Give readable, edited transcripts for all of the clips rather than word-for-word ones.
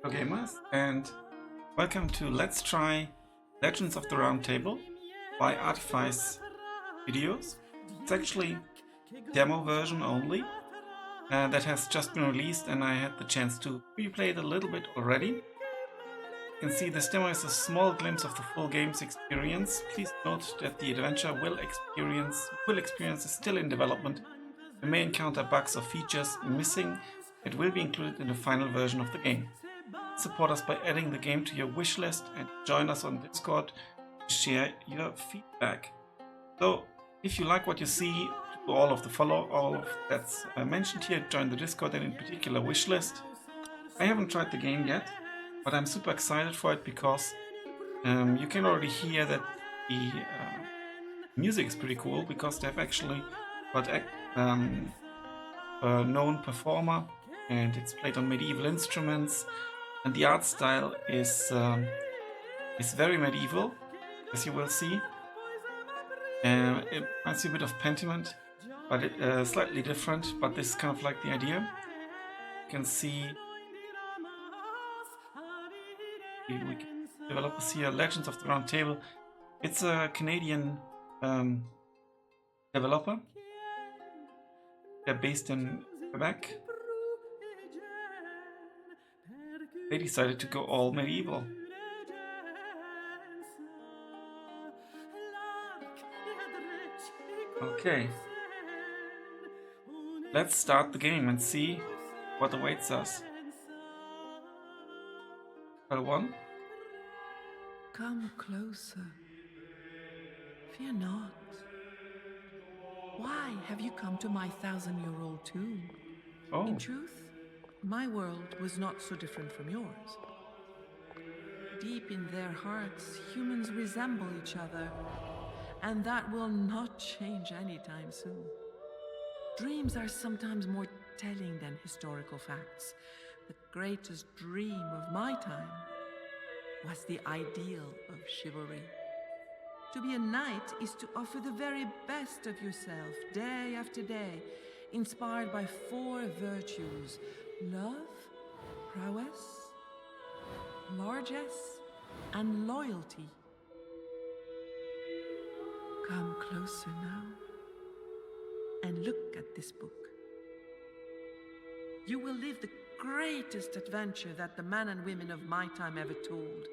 gamers, and welcome to Let's Try Legends of the Round Table by Artifice Studios. It's actually demo version only that has just been released, and I had the chance to replay it a little bit already. You can see this demo is a small glimpse of the full game's experience. Please note that the adventure will experience is still in development. You may encounter bugs or features missing. It will be included in the final version of the game. Support us by adding the game to your wishlist and join us on Discord to share your feedback. So, if you like what you see, do all of that's mentioned here, join the Discord and in particular wishlist. I haven't tried the game yet, but I'm super excited for it because you can already hear that the music is pretty cool because they've actually got a known performer and it's played on medieval instruments. And the art style is very medieval, as you will see. It reminds you a bit of Pentiment, but slightly different. But this is kind of like the idea. You can see developers here, Legends of the Round Table. It's a Canadian developer. They're based in Quebec. They decided to go all medieval. Okay. Let's start the game and see what awaits us. Part 1. Come closer. Fear not. Why have you come to my 1,000-year-old tomb? Oh. In truth, my world was not so different from yours. Deep in their hearts, humans resemble each other, and that will not change anytime soon. Dreams are sometimes more telling than historical facts. The greatest dream of my time was the ideal of chivalry. To be a knight is to offer the very best of yourself, day after day, inspired by 4 virtues: love, prowess, largesse, and loyalty. Come closer now and look at this book. You will live the greatest adventure that the men and women of my time ever told,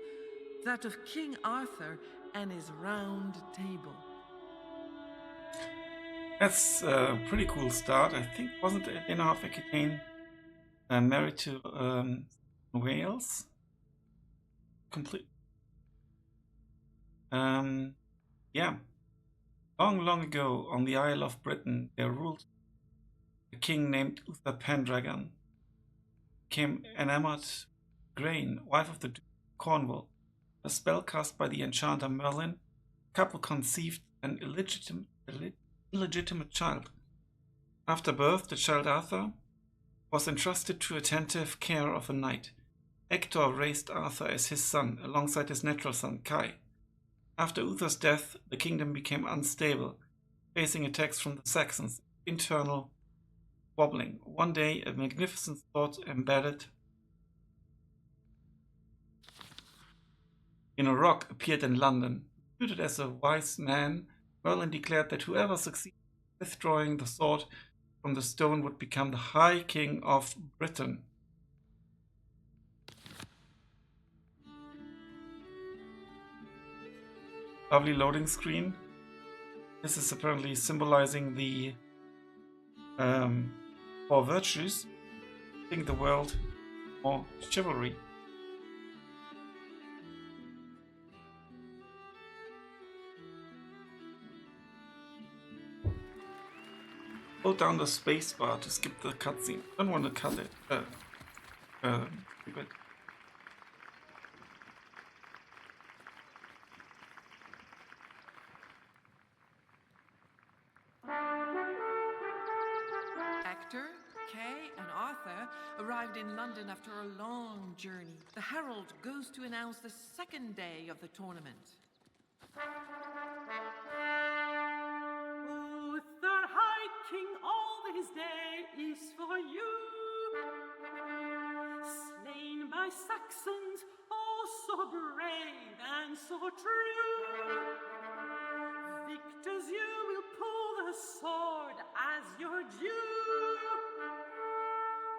that of King Arthur and his round table. That's a pretty cool start. I think, wasn't Eleanor of Aquitaine married to Wales? Complete. Yeah. Long ago, on the Isle of Britain, there ruled a king named Uther Pendragon. Became enamored with Grain, wife of the Duke of Cornwall. A spell cast by the enchanter Merlin, the couple conceived an illegitimate child. After birth, the child Arthur was entrusted to attentive care of a knight. Hector raised Arthur as his son, alongside his natural son, Kai. After Uther's death, the kingdom became unstable, facing attacks from the Saxons, internal wobbling. One day, a magnificent sword embedded in a rock appeared in London. Reputed as a wise man, Merlin declared that whoever succeeded in withdrawing the sword from the stone would become the High King of Britain. Lovely loading screen. This is apparently symbolizing the 4 virtues, making the world more chivalry. Hold down the space bar to skip the cutscene. I don't want to cut it. But Hector, Kay, and Arthur arrived in London after a long journey. The herald goes to announce the second day of the tournament. Uther, High King, all this day is for you. Slain by Saxon so brave and so true. Victors, you will pull the sword as your due.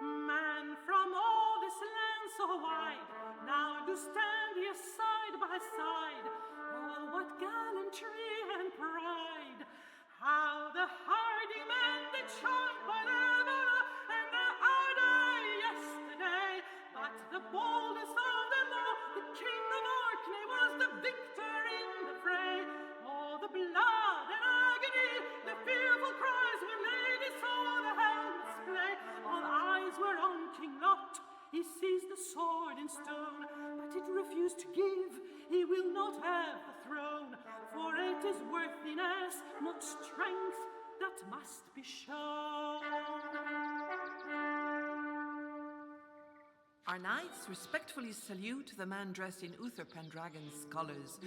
Man from all this land so wide, now do stand here side by side. Oh, what gallantry and pride! How the hardy men did shine by their valor and their ardor yesterday. But the boldest of them all, the King of Orkney, was the victor in the fray. Oh, the blood and agony, the fearful cries when ladies saw the helmets play. All eyes were on King Lot. He seized the sword in stone, but it refused to give. He will not have the throne, for it is worthiness, not strength, that must be shown. Our knights respectfully salute the man dressed in Uther Pendragon's colours.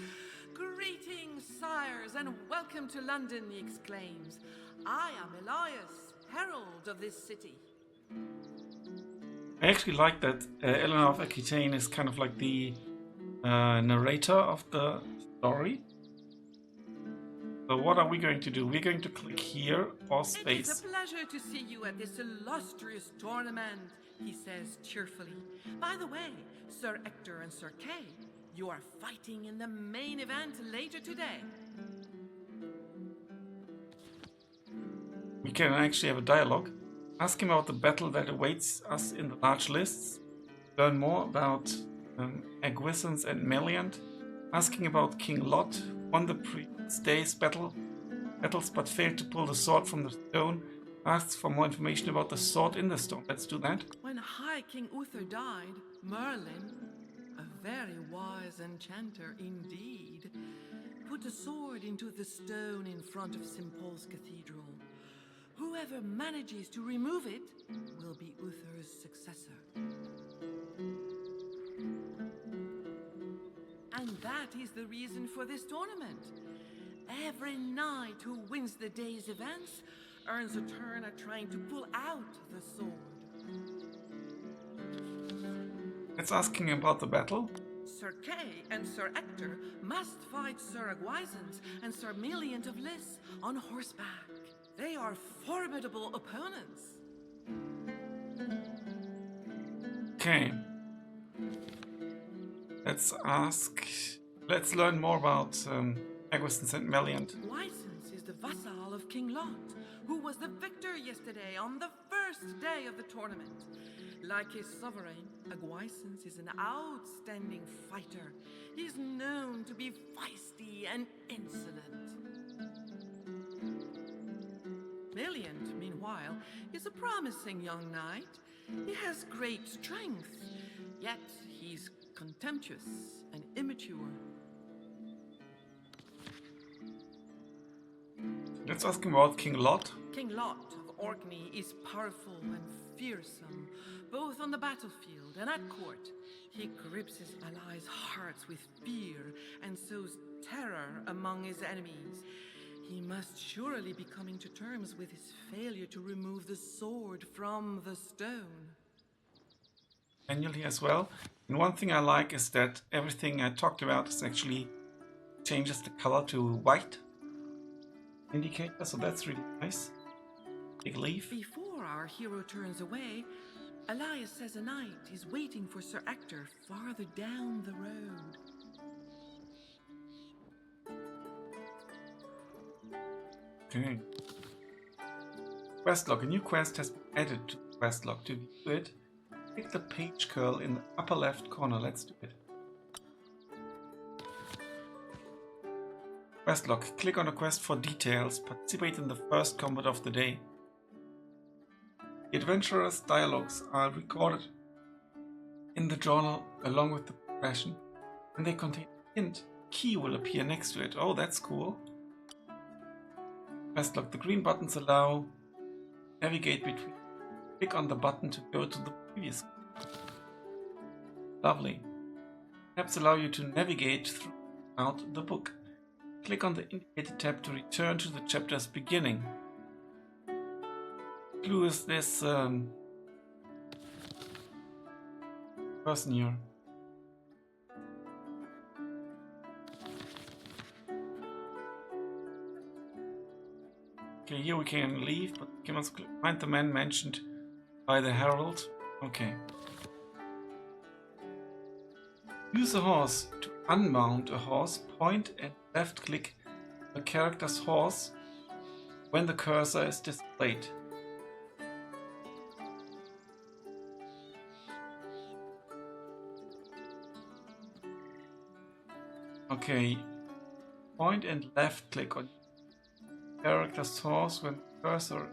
Greetings, sires, and welcome to London, he exclaims. I am Elias, herald of this city. I actually like that Eleanor of Aquitaine is kind of like the narrator of the story. So what are we going to do? We're going to click here or space. It is a pleasure to see you at this illustrious tournament, he says cheerfully. By the way, Sir Ector and Sir Kay, you are fighting in the main event later today. We can actually have a dialogue. Ask him about the battle that awaits us in the large lists. Learn more about Aguisance and Meliant. Asking about King Lot, who won the previous day's battles but failed to pull the sword from the stone. Asks for more information about the sword in the stone. Let's do that. When High King Uther died, Merlin, a very wise enchanter indeed, put a sword into the stone in front of St. Paul's Cathedral. Whoever manages to remove it will be Uther's successor. And that is the reason for this tournament. Every knight who wins the day's events earns a turn at trying to pull out the sword. Let's ask him about the battle. Sir Kay and Sir Ector must fight Sir Aguisance and Sir Meliant of Liss on horseback. They are formidable opponents. Okay. Let's learn more about Aguisance and Meliant. Aguisance is the vassal of King Lot, who was the victor yesterday on the first day of the tournament. Like his sovereign, Aguisance is an outstanding fighter. He's known to be feisty and insolent. Meliant, meanwhile, is a promising young knight. He has great strength, yet he's contemptuous and immature. Let's ask him about King Lot. King Lot of Orkney is powerful and fearsome, both on the battlefield and at court. He grips his allies' hearts with fear and sows terror among his enemies. He must surely be coming to terms with his failure to remove the sword from the stone. Manually as well. And one thing I like is that everything I talked about is actually changes the color to white indicator, so that's really nice. Big leaf. Before our hero turns away, Elias says a knight is waiting for Sir Ector farther down the road. Okay. Quest log. A new quest has been added to the quest log. To view it, click the page curl in the upper left corner. Let's do it. Quest log. Click on the quest for details. Participate in the first combat of the day. The adventurers' dialogues are recorded in the journal along with the progression, and they contain a hint. A key will appear next to it. Oh, that's cool. Quest log. The green buttons allow navigate between. Click on the button to go to the previous. Lovely. Tabs allow you to navigate throughout the book. Click on the indicated tab to return to the chapter's beginning. Clue is this person here. Okay, here we can leave, but we must find the man mentioned by the herald. Okay. Use a horse. To unmount a horse, point and left click the character's horse when the cursor is displayed. Okay, point and left click on character's horse when the cursor.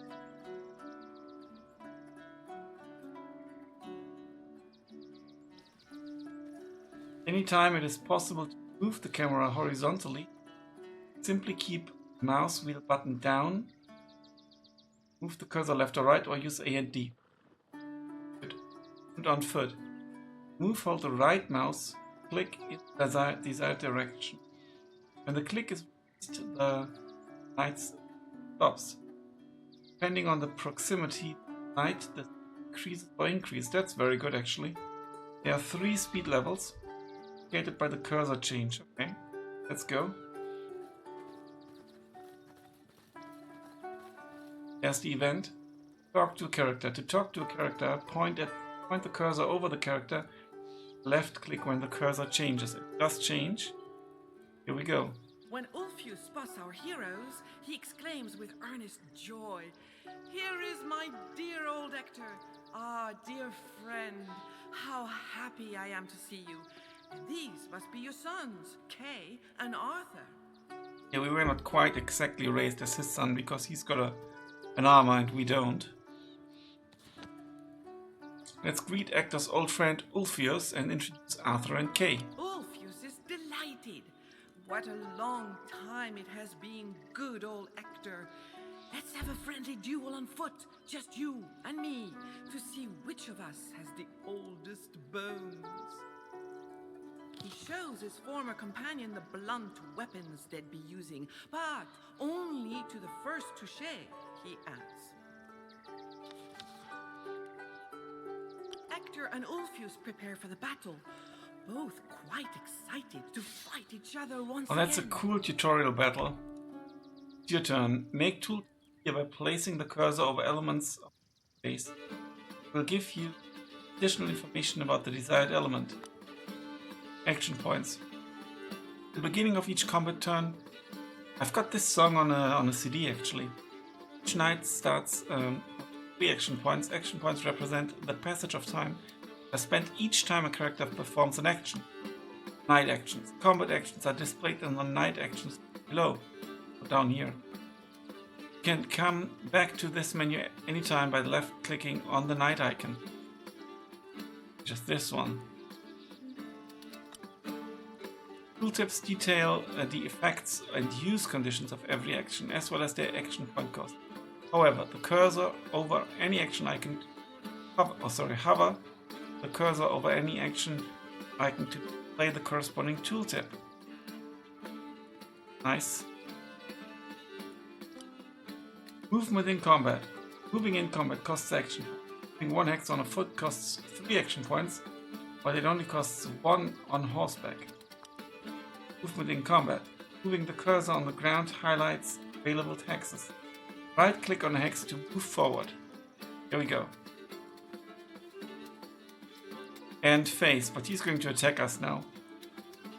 Anytime it is possible to move the camera horizontally, simply keep the mouse wheel button down, move the cursor left or right, or use A and D. Good. And on foot. Hold the right mouse, click in the desired direction. When the click is reached, the light stops. Depending on the proximity light, the decreases or increase. That's very good actually. There are 3 speed levels indicated by the cursor change. Okay, let's go. There's the event. Talk to a character. To talk to a character, point the cursor over the character. Left click when the cursor changes. It does change. Here we go. When Ulfius spots our heroes, he exclaims with earnest joy, "Here is my dear old Hector. Ah, dear friend, how happy I am to see you. And these must be your sons, Kay and Arthur." Yeah, we were not quite exactly raised as his son because he's got an armor and we don't. Let's greet Hector's old friend Ulfius and introduce Arthur and Kay. Ulfius is delighted. What a long time it has been, good old Hector. Let's have a friendly duel on foot, just you and me, to see which of us has the oldest bones. He shows his former companion the blunt weapons they'd be using, but only to the first touché, he adds. Hector and Ulfius prepare for the battle, both quite excited to fight each other once again. Oh, that's a cool tutorial battle. It's your turn. Make tool here by placing the cursor over elements of the space. It will give you additional information about the desired element. Action points. At the beginning of each combat turn, I've got this song on a CD actually. Each night starts 3 action points. Action points represent the passage of time spent each time a character performs an action. Night actions. Combat actions are displayed in the night actions below, or down here. You can come back to this menu anytime by left clicking on the night icon. Just this one. Tooltips detail the effects and use conditions of every action, as well as their action point cost. However, the cursor over any action icon, hover the cursor over any action icon to play the corresponding tooltip. Nice. Movement in combat. Moving in combat costs action. Moving 1 hex on a foot costs 3 action points, but it only costs 1 on horseback. Movement in combat. Moving the cursor on the ground highlights available hexes. Right click on a hex to move forward. Here we go. And phase, but he's going to attack us now.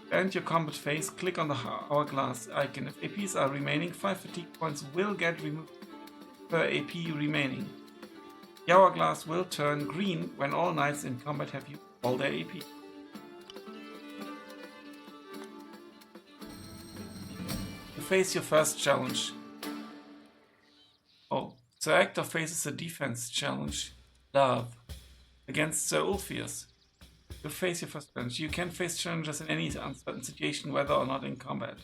To end your combat phase, click on the hourglass icon. If APs are remaining, 5 fatigue points will get removed per AP remaining. The hourglass will turn green when all knights in combat have used all their AP. You face your first challenge. Oh, so Hector faces a defense challenge, Love, against Sir Ulfius. You face your first challenge. You can face challenges in any uncertain situation, whether or not in combat.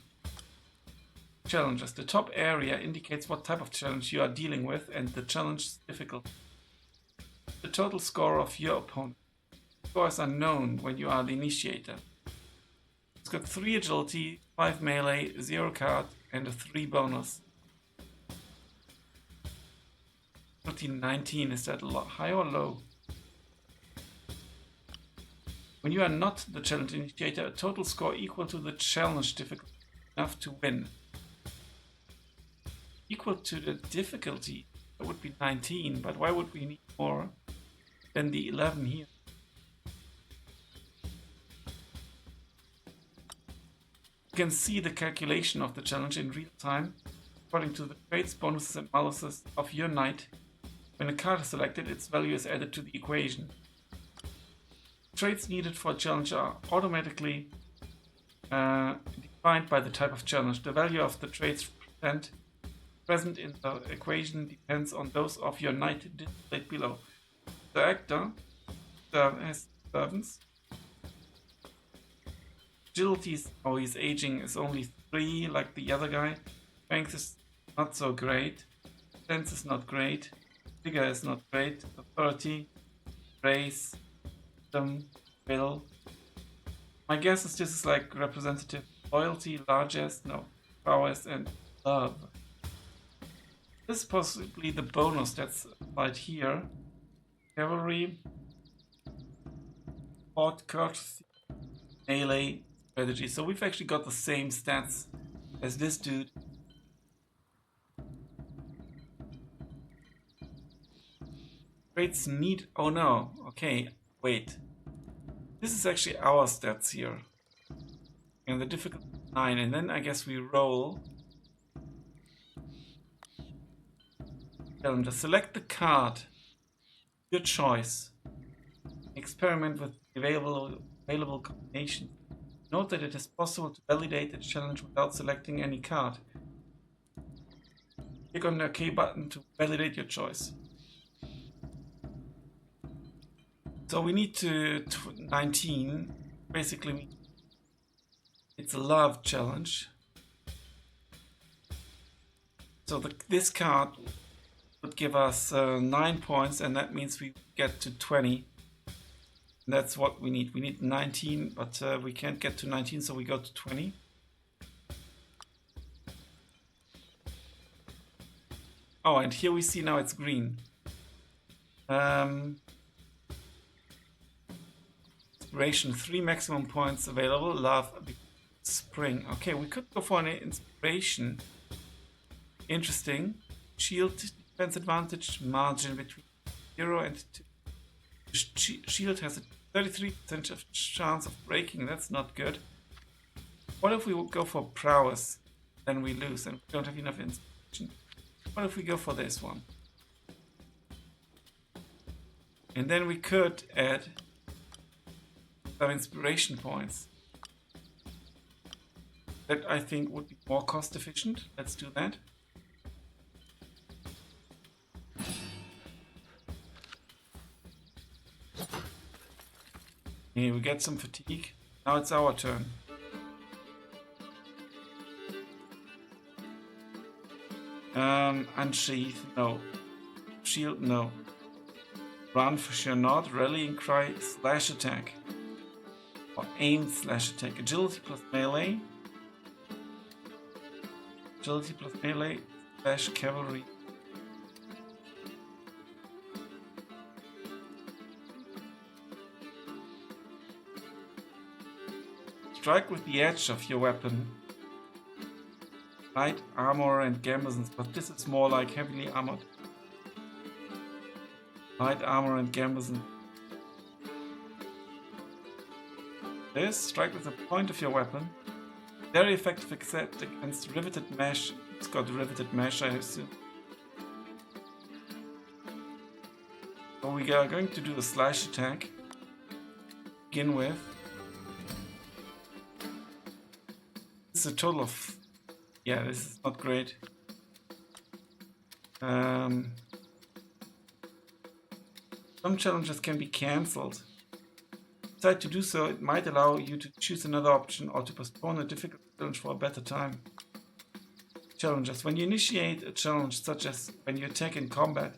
Challenges. The top area indicates what type of challenge you are dealing with and the challenge's difficulty. The total score of your opponent. Scores are known when you are the initiator. It's got 3 agility, 5 melee, 0 card, and a 3 bonus. 19, is that high or low? When you are not the challenge initiator, a total score equal to the challenge difficulty enough to win. equal to the difficulty. That would be 19, but why would we need more than the 11 here? You can see the calculation of the challenge in real time according to the traits, bonuses and maluses of your knight. When a card is selected, its value is added to the equation. Traits needed for a challenge are automatically defined by the type of challenge. The value of the traits present in the equation depends on those of your knight displayed below. The actor has servants. Agility, he's aging, is only 3 like the other guy. Strength is not so great. Sense is not great. Figure is not great. Authority, race, will. My guess is this is like representative loyalty, largesse, no, prowess, and love. This is possibly the bonus that's applied here. Cavalry, fort, courtesy, melee, strategy. So we've actually got the same stats as this dude. Traits need. Oh no. Okay, wait. This is actually our stats here. And the difficulty 9. And then I guess we roll. Challenger. Select the card. Your choice. Experiment with available combinations. Note that it is possible to validate the challenge without selecting any card. Click on the OK button to validate your choice. So we need to 19. Basically, it's a love challenge. So this card would give us 9 points, and that means we get to 20. And that's what we need. We need 19, but we can't get to 19, so we go to 20. Oh, and here we see now it's green. Inspiration, 3 maximum points available. Love, spring. Okay, we could go for an inspiration. Interesting. Shield, defense advantage, margin between 0 and 2. Shield has a 33% of chance of breaking. That's not good. What if we would go for prowess? Then we lose and we don't have enough inspiration. What if we go for this one? And then we could add some inspiration points. That I think would be more cost efficient. Let's do that. Here we get some fatigue. Now it's our turn. Unsheath, no. Shield, no. Run for sure not. Rallying cry, slash attack. Or aim slash attack. Agility plus melee. Agility plus melee slash cavalry. Strike with the edge of your weapon. Light armor and gambesons, but this is more like heavily armored. Light armor and gambeson. This, strike with the point of your weapon. Very effective except against riveted mesh. It's got riveted mesh, I assume. So we are going to do a slash attack. Begin with. It's a total of. Yeah, this is not great. Some challenges can be cancelled. Decide to do so, it might allow you to choose another option or to postpone a difficult challenge for a better time. Challenges. When you initiate a challenge, such as when you attack in combat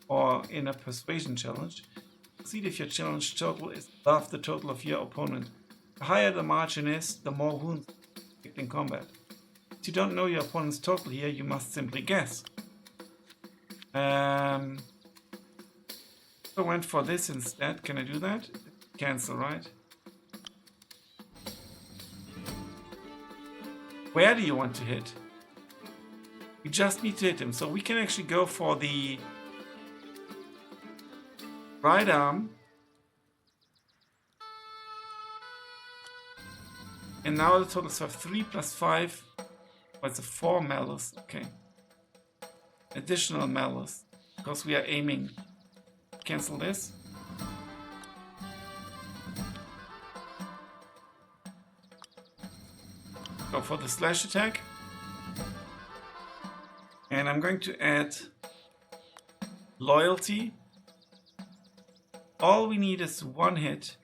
or in a persuasion challenge, succeed if your challenge total is above the total of your opponent. The higher the margin is, the more wounds you inflict in combat. If you don't know your opponent's total here, you must simply guess. I went for this instead. Can I do that? Cancel, right? Where do you want to hit? We just need to hit him. So we can actually go for the right arm. And now the totals have 3 plus 5. Oh, it's a 4 malice. Okay. Additional malice. Because we are aiming. Cancel this. Go for the slash attack. And I'm going to add loyalty. All we need is 1 hit.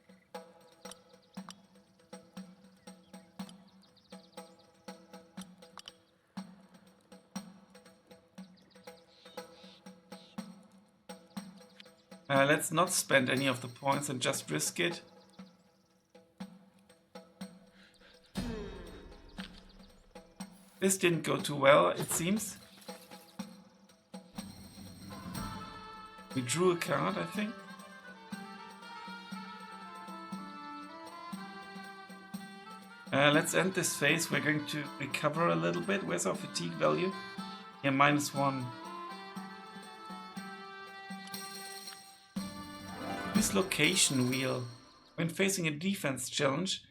Let's not spend any of the points and just risk it. This didn't go too well, it seems. We drew a card, I think. Let's end this phase. We're going to recover a little bit. Where's our fatigue value? Here, -1. Dislocation wheel. When facing a defense challenge,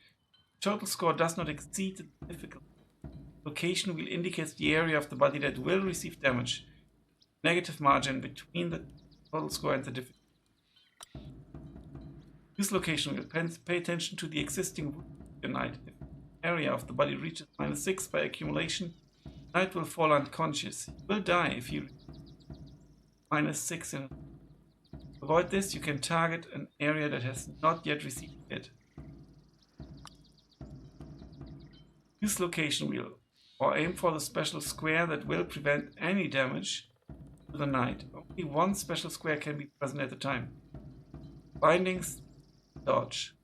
total score does not exceed the difficulty. Location wheel indicates the area of the body that will receive damage. Negative margin between the total score and the difficulty. Dislocation wheel. Pay attention to the existing wound of your knight. If the area of the body reaches -6 by accumulation, the knight will fall unconscious. He will die if you -6 in. To avoid this, you can target an area that has not yet received a hit. Use location wheel, or aim for the special square that will prevent any damage to the knight. Only 1 special square can be present at a time. Bindings, dodge.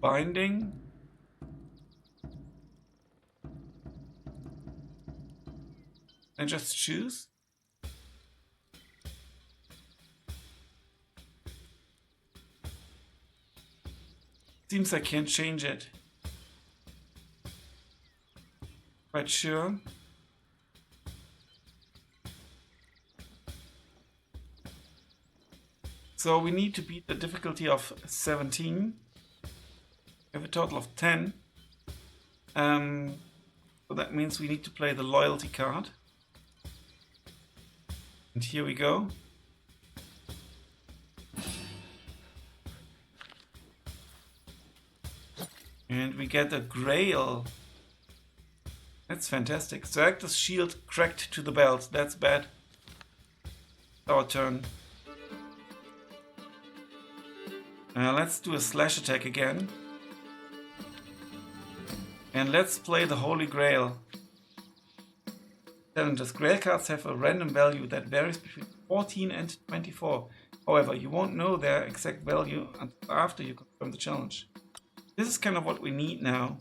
Binding. And just choose. Seems I can't change it. Quite sure. So we need to beat the difficulty of 17. We have a total of 10. So that means we need to play the loyalty card. And here we go. And we get a grail. That's fantastic. Selector's shield cracked to the belt. That's bad. Our turn. Let's do a slash attack again. And let's play the Holy Grail. Challenges. Grail cards have a random value that varies between 14 and 24. However, you won't know their exact value until after you confirm the challenge. This is kind of what we need now.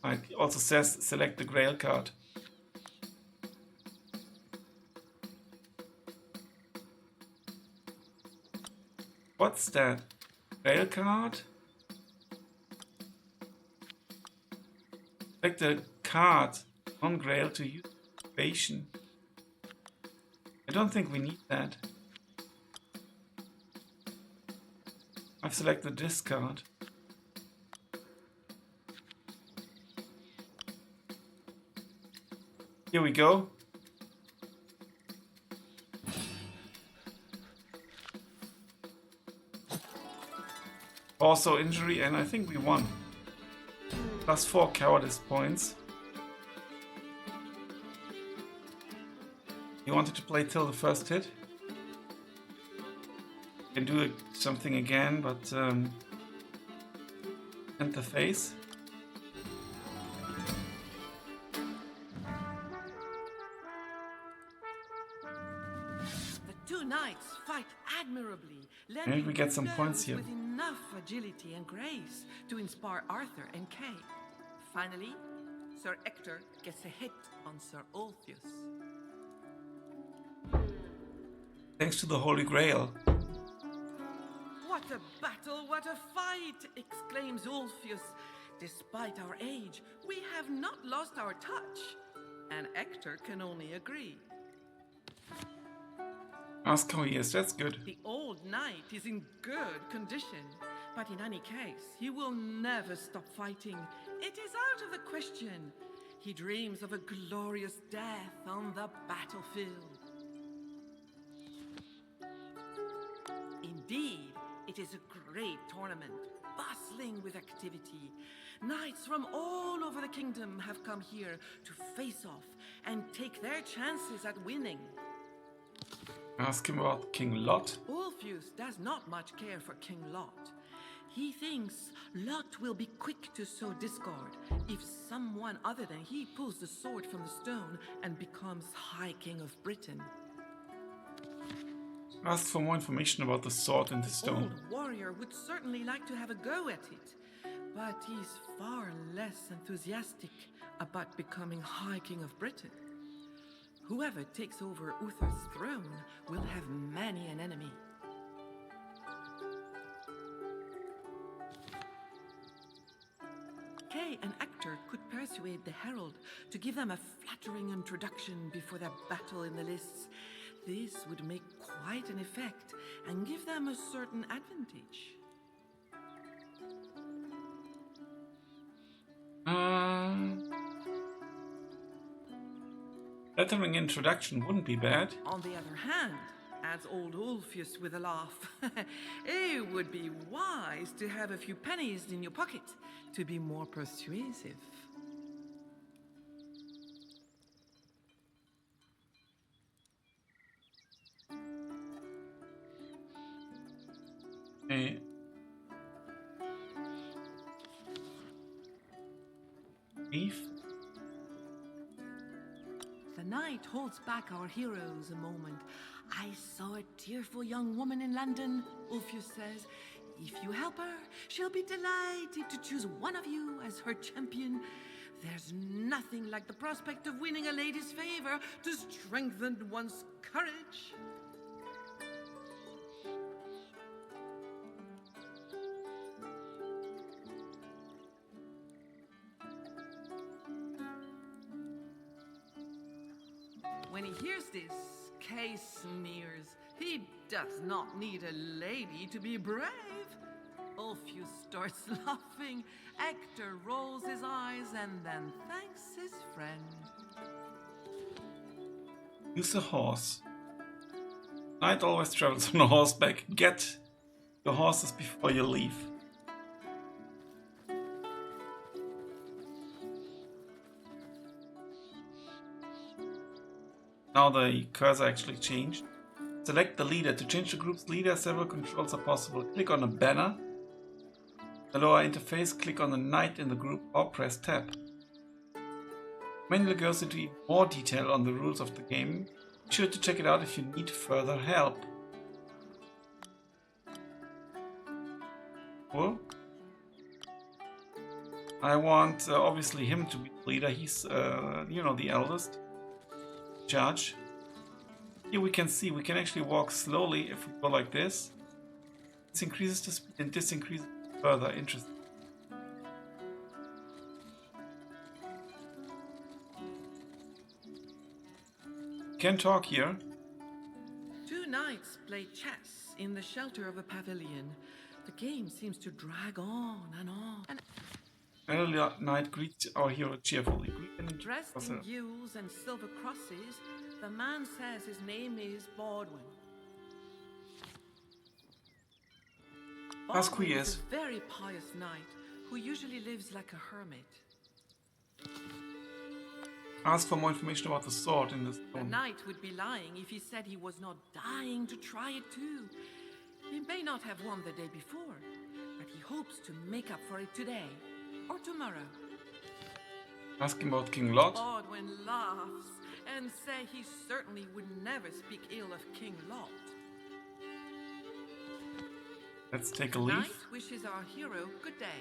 It also says select the Grail card. What's that? Grail card? Select the card on Grail to use activation. I don't think we need that. I've selected this card. Here we go. Also injury, and I think we won. +4 cowardice points. You wanted to play till the first hit? Can do something again, but end the phase. The two knights fight admirably, And we get some points here. with enough agility and grace to inspire Arthur and Kay. Finally, Sir Ector gets a hit on Sir Ulfius. Thanks to the Holy Grail. What What a battle, what a fight! Exclaims Ulfius. Despite our age, we have not lost our touch. And Hector can only agree. Ask how he is, that's good. The old knight is in good condition, but in any case, he will never stop fighting. It is out of the question. He dreams of a glorious death on the battlefield. Indeed, it is a great tournament, bustling with activity. Knights from all over the kingdom have come here to face off and take their chances at winning. Ask him about King Lot. Ulfius does not much care for King Lot. He thinks Lot will be quick to sow discord if someone other than he pulls the sword from the stone and becomes High King of Britain. Ask for more information about the sword in the stone. Old warrior would certainly like to have a go at it, but he's far less enthusiastic about becoming High King of Britain. Whoever takes over Uther's throne will have many an enemy. Kay and Hector could persuade the herald to give them a flattering introduction before their battle in the lists. This would make quite an effect and give them a certain advantage. Flattering introduction wouldn't be bad. On the other hand, adds old Ulfius with a laugh, it would be wise to have a few pennies in your pocket to be more persuasive. Hey. Beef? The knight holds back our heroes a moment. I saw a tearful young woman in London, Ulfius says. If you help her, she'll be delighted to choose one of you as her champion. There's nothing like the prospect of winning a lady's favor to strengthen one's courage. When he hears this, Kay sneers. He does not need a lady to be brave. Ulfius starts laughing. Hector rolls his eyes and then thanks his friend. Use a horse. Knight always travels on a horseback. Get your horses before you leave. Now the cursor actually changed. Select the leader. To change the group's leader, several controls are possible. Click on a banner. The lower interface, click on the knight in the group or press tab. Manual goes into even more detail on the rules of the game. Be sure to check it out if you need further help. Cool. I want obviously him to be the leader. He's the eldest. Judge. Here we can see we can actually walk slowly if we go like this. This increases the speed and this increases further. Interesting. Can talk here. Two knights play chess in the shelter of a pavilion. The game seems to drag on and on. And Elder Knight greets our hero cheerfully. dressed in gules and silver crosses, the man says his name is Baldwin. Ask who he Baldwin is. a very pious knight who usually lives like a hermit. Ask for more information about the sword in this The stone. knight would be lying if he said he was not dying to try it too. He may not have won the day before, but he hopes to make up for it today or tomorrow. Ask him about King Lot. Baldwin laughs and says he certainly would never speak ill of King Lot. Let's take a The leaf. knight wishes our hero good day.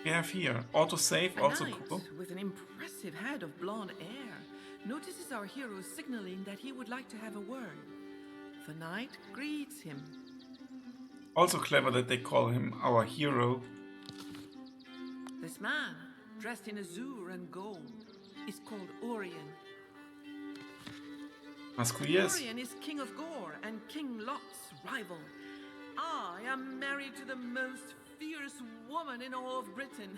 We have here autosave, A also knight cool. with an impressive head of blonde hair notices our hero signaling that he would like to have a word. The knight greets him. Also clever that they call him our hero. This man, dressed in azure and gold, is called Urien. Masquerades. Urien is King of Gore and King Lot's rival. I am married to the most fierce woman in all of Britain.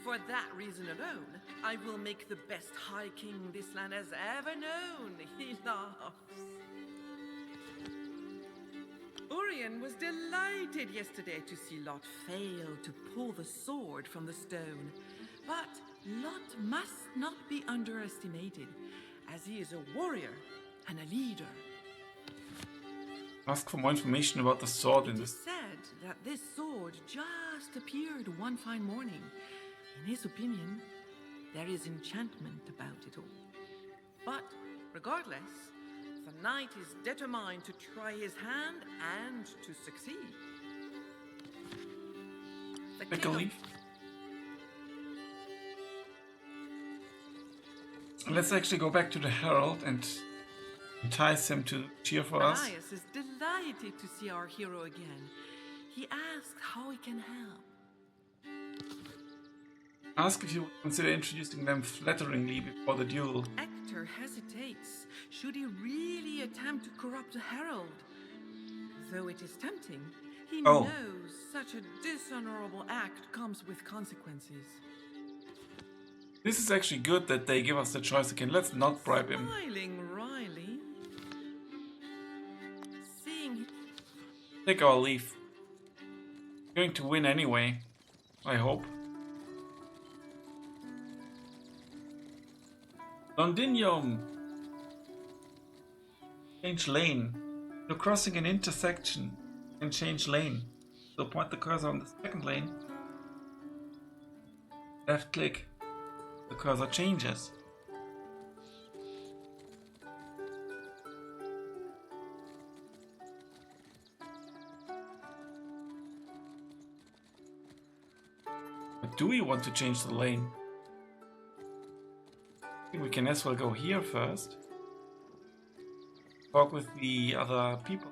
For that reason alone, I will make the best High King this land has ever known. He laughs. Urien was delighted yesterday to see Lot fail to pull the sword from the stone. But Lot must not be underestimated, as he is a warrior and a leader. Ask for more information about the sword in It is this. said that this sword just appeared one fine morning. In his opinion, there is enchantment about it all. But regardless, the knight is determined to try his hand and to succeed. The Take a king of- leaf. Let's actually go back to the herald and entice him to cheer for us. Ananias is delighted to see our hero again. He asks how he can help. Ask if you would consider introducing them flatteringly before the duel. Hector hesitates. Should he really attempt to corrupt the herald? Though it is tempting, he Oh. knows such a dishonorable act comes with consequences. This is actually good that they give us the choice again. Let's not bribe him. Smiling Riley, seeing Take our leave. Going to win anyway. I hope. Londinium! Change lane. You're crossing an intersection and change lane. So point the cursor on the second lane. Left click. The cursor changes. But do we want to change the lane? I think we can as well go here first. Talk with the other people.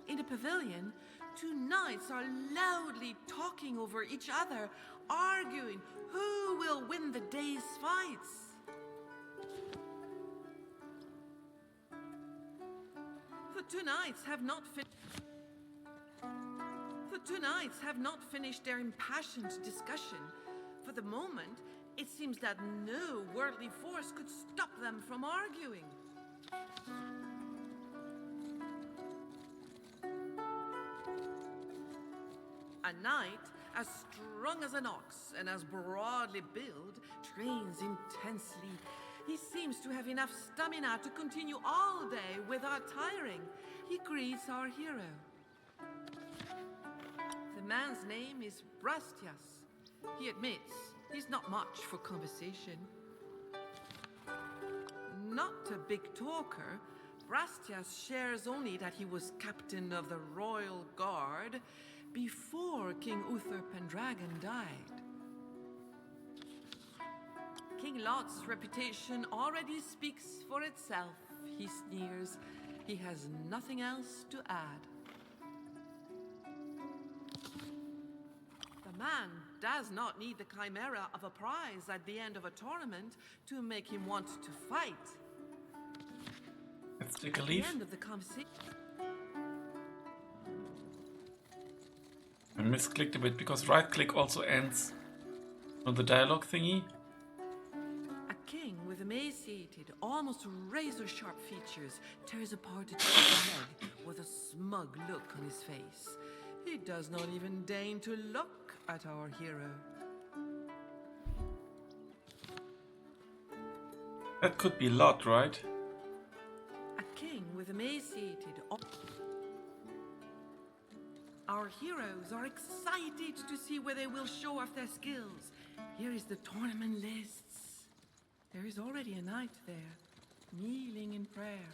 in the pavilion, two knights are loudly talking over each other, arguing who will win the day's fights. The two knights have not finished their impassioned discussion. For the moment, it seems that no worldly force could stop them from arguing. A knight, as strong as an ox and as broadly built, trains intensely. He seems to have enough stamina to continue all day without tiring. He greets our hero. The man's name is Brastias. He admits he's not much for conversation. Not a big talker, Brastias shares only that he was captain of the Royal Guard before King Uther Pendragon died. King Lot's reputation already speaks for itself, he sneers. He has nothing else to add. The man does not need the chimera of a prize at the end of a tournament to make him want to fight. Let's take a At leaf. the end of the conversation, I misclicked a bit because right click also ends on the dialogue thingy. a king with emaciated, almost razor-sharp features tears apart a chicken leg with a smug look on his face. He does not even deign to look at our hero. That could be Lot, right? A king with emaciated... Our heroes are excited to see where they will show off their skills. Here is the tournament lists. There is already a knight there, kneeling in prayer.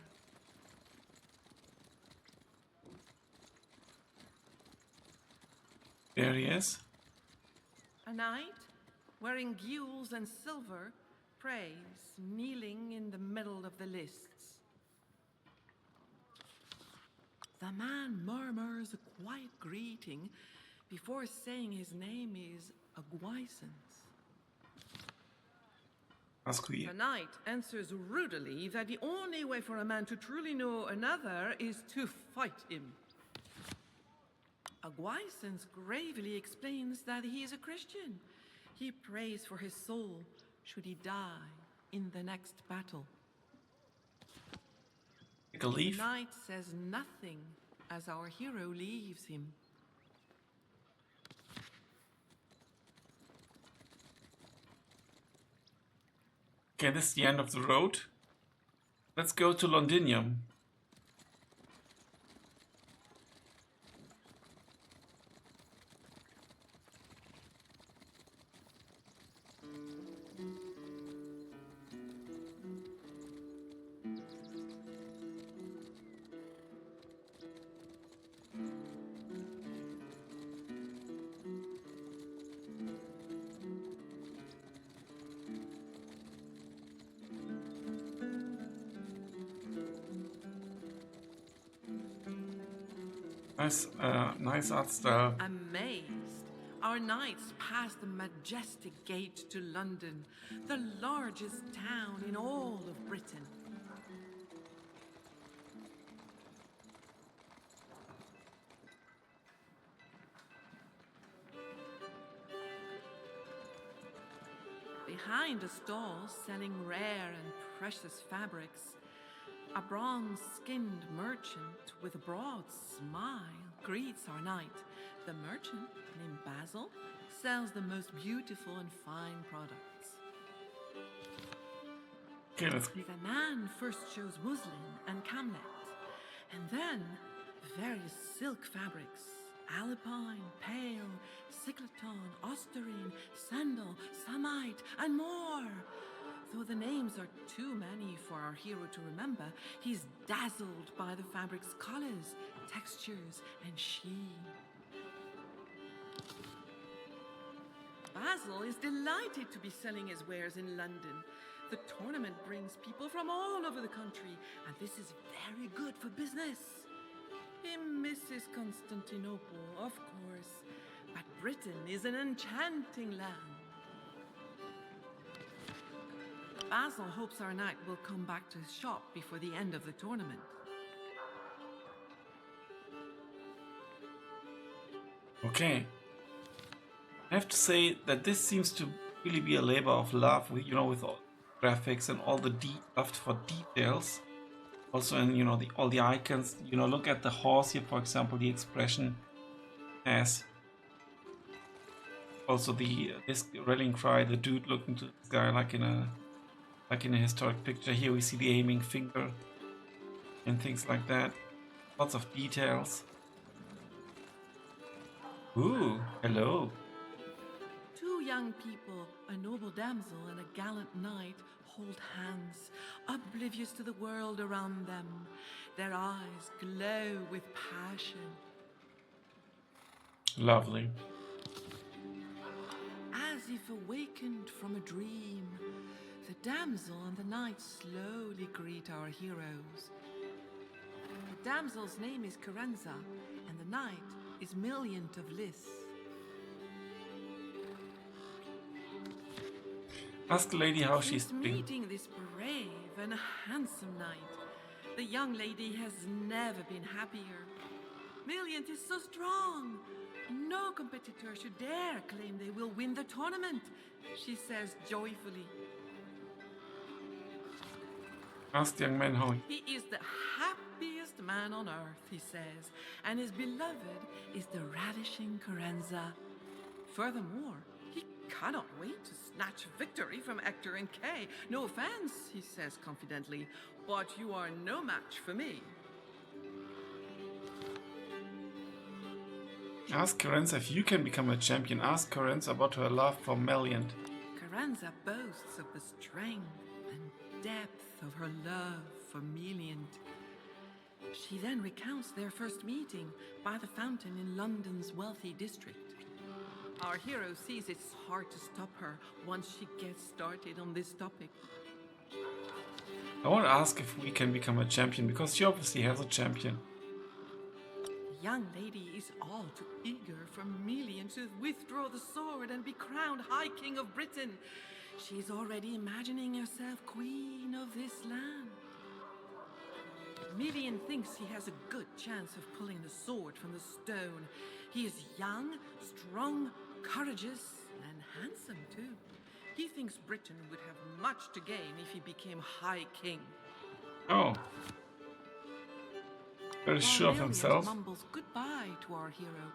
There he is. A knight, wearing gules and silver, prays, kneeling in the middle of the lists. The man murmurs a quiet greeting before saying his name is Aguisance. Ask who he The knight answers rudely that the only way for a man to truly know another is to fight him. Aguisance gravely explains that he is a Christian. He prays for his soul should he die in the next battle. Take a leaf. The knight says nothing as our hero leaves him. Okay, this is the end of the road. Let's go to Londinium. Nice art style. Amazed, our knights pass the majestic gate to London, the largest town in all of Britain. Behind a stall selling rare and precious fabrics, a bronze-skinned merchant with a broad smile greets our knight. The merchant, named Basil, sells the most beautiful and fine products. Okay, let's... The man first shows muslin and camlet, and then various silk fabrics, alpine, pale, cycloton, osterine, sandal, samite, and more. Though the names are too many for our hero to remember, he's dazzled by the fabric's colors, textures, and sheen. Basil is delighted to be selling his wares in London. The tournament brings people from all over the country, and this is very good for business. He misses Constantinople, of course, but Britain is an enchanting land. Basil hopes our knight will come back to his shop before the end of the tournament. Okay. I have to say that this seems to really be a labor of love, you know, with all graphics and all the love for details. Also, in, you know, all the icons. You know, look at the horse here, for example. The expression has also this rallying cry. The dude looking to this guy like in a historic picture. Here we see the aiming finger and things like that. Lots of details. Ooh, hello. Two young people, a noble damsel and a gallant knight, hold hands, oblivious to the world around them. Their eyes glow with passion. Lovely. As if awakened from a dream, the damsel and the knight slowly greet our heroes. The damsel's name is Carenza, and the knight is Milliant of Liss. Ask the lady how she's Since doing. meeting this brave and handsome knight, the young lady has never been happier. Milliant is so strong. No competitor should dare claim they will win the tournament, she says joyfully. Ask the young man how He is the happiest man on earth, he says, and his beloved is the ravishing Carenza. Furthermore, he cannot wait to snatch victory from Hector and Kay. No offense, he says confidently, but you are no match for me. Ask Carenza if you can become a champion. Ask Carenza about her love for Meliant. Carenza boasts of the strength and depth of her love for Milliant. She then recounts their first meeting by the fountain in London's wealthy district. Our hero sees it's hard to stop her once she gets started on this topic. I want to ask if we can become a champion, because she obviously has a champion. The young lady is all too eager for Melian to withdraw the sword and be crowned High King of Britain. She's already imagining herself queen of this land. Melian thinks he has a good chance of pulling the sword from the stone. He is young, strong, courageous, and handsome too. He thinks Britain would have much to gain if he became High King. Oh. Very sure of Melian himself. mumbles goodbye to our hero.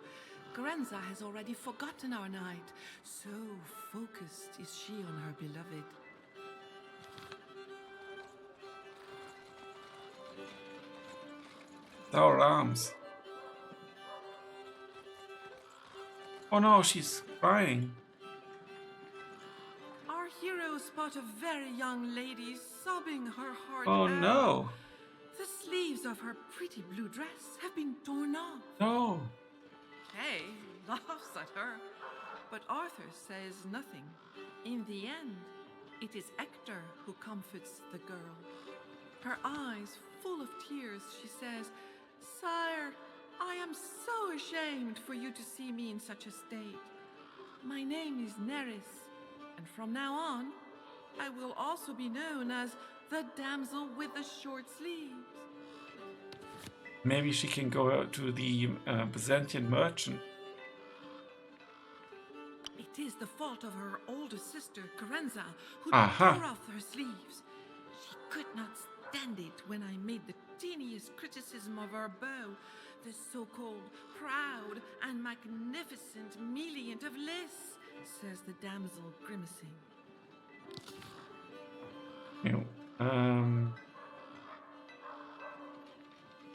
Carenza has already forgotten our knight. So focused is she on her beloved. Our arms. Oh no, she's crying. Our hero spot a very young lady sobbing her heart Oh out. no. The sleeves of her pretty blue dress have been torn off. No. Kay laughs at her, but Arthur says nothing. In the end, it is Hector who comforts the girl. Her eyes full of tears, she says, "Sire, I am so ashamed for you to see me in such a state. My name is Neris, and from now on, I will also be known as the damsel with the short sleeves." Maybe she can go to the Byzantine merchant. It is the fault of her older sister, Carenza, who Aha. tore off her sleeves. She could not stand it when I made the teeniest criticism of her bow, the so-called proud and magnificent Melian of Lys, says the damsel, grimacing. You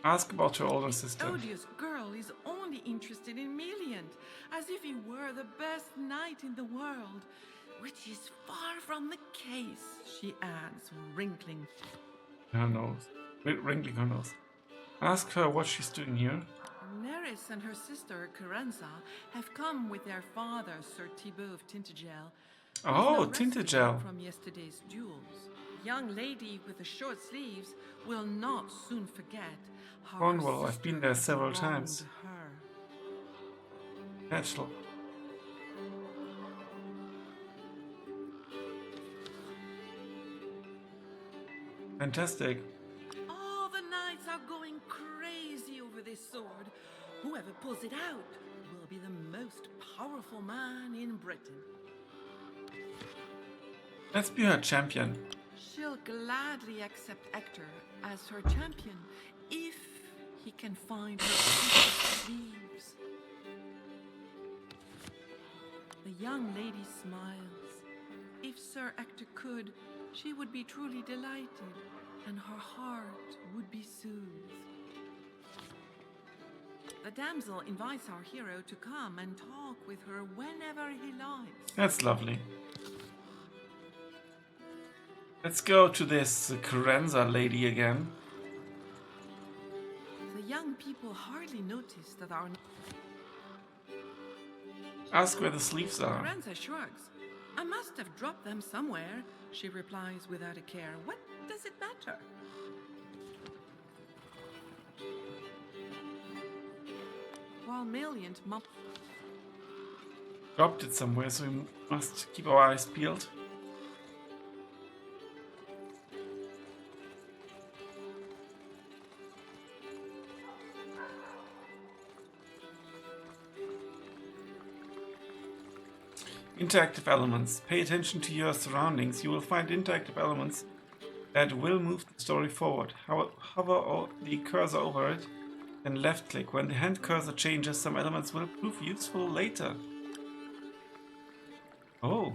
ask about her older The sister. odious girl is only interested in Melian, as if he were the best knight in the world, which is far from the case, she adds, wrinkling Her nose. Wrinkling her nose. Ask her what she's doing here. Neris and her sister, Carenza, have come with their father, Sir Thibaut of Tintagel. who is Oh, now resting Tintagel. from yesterday's duels. Young lady with the short sleeves will not soon forget how her Cornwall, I've been there sister several wronged times. her. Natural. Fantastic. All the knights are going crazy over this sword. Whoever pulls it out will be the most powerful man in Britain. Let's be her champion. She'll gladly accept Hector as her champion if he can find her precious sleeves. The young lady smiles. If Sir Hector could, she would be truly delighted, and her heart would be soothed. The damsel invites our hero to come and talk with her whenever he likes. That's lovely. Let's go to this Carenza lady again. The young people hardly notice that our Ask where the sleeves are. Carenza shrugs. I must have dropped them somewhere, she replies without a care. What does it matter? While Melian Dropped it somewhere, so we must keep our eyes peeled. Interactive elements. Pay attention to your surroundings. You will find interactive elements that will move the story forward. Hover the cursor over it, then left click. When the hand cursor changes, some elements will prove useful later. Oh.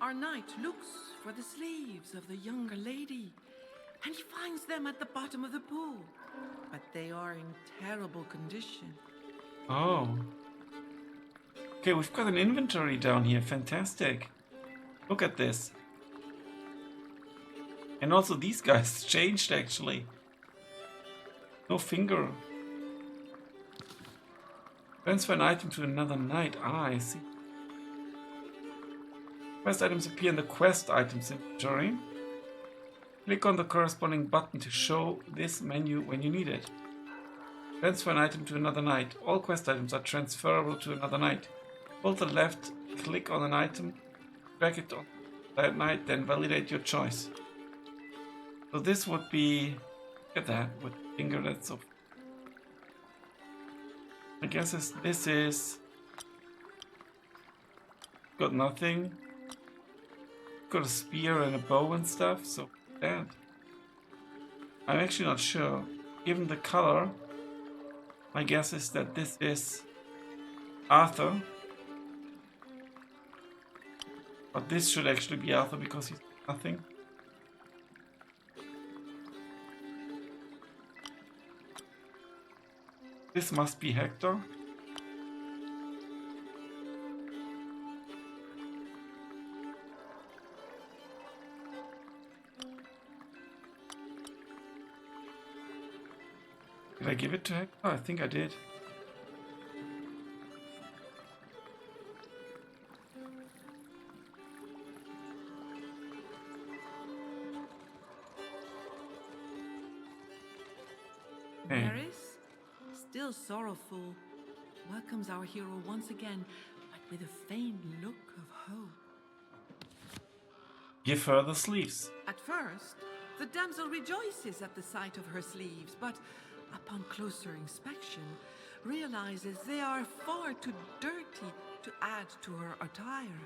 Our knight looks for the sleeves of the younger lady, and he finds them at the bottom of the pool. But they are in terrible condition. Oh. Okay, we've got an inventory down here. Fantastic. Look at this. And also these guys changed actually. No finger Transfer an item to another knight. Ah, I see. Quest items appear in the quest items inventory. Click on the corresponding button to show this menu when you need it. Transfer an item to another knight. All quest items are transferable to another knight. Hold the left click on an item, drag it on that knight, then validate your choice. So this would be, look at that, with finger, that's so. I guess this is, got nothing. Got a spear and a bow and stuff, so that. I'm actually not sure. Given the color, my guess is that this is Arthur. But this should actually be Arthur because he's nothing. This must be Hector. Did I give it to Hector? I think I did. Varys, still sorrowful, welcomes our hero once again, but with a faint look of hope. Give her the sleeves. At first, the damsel rejoices at the sight of her sleeves, but upon closer inspection, realizes they are far too dirty to add to her attire.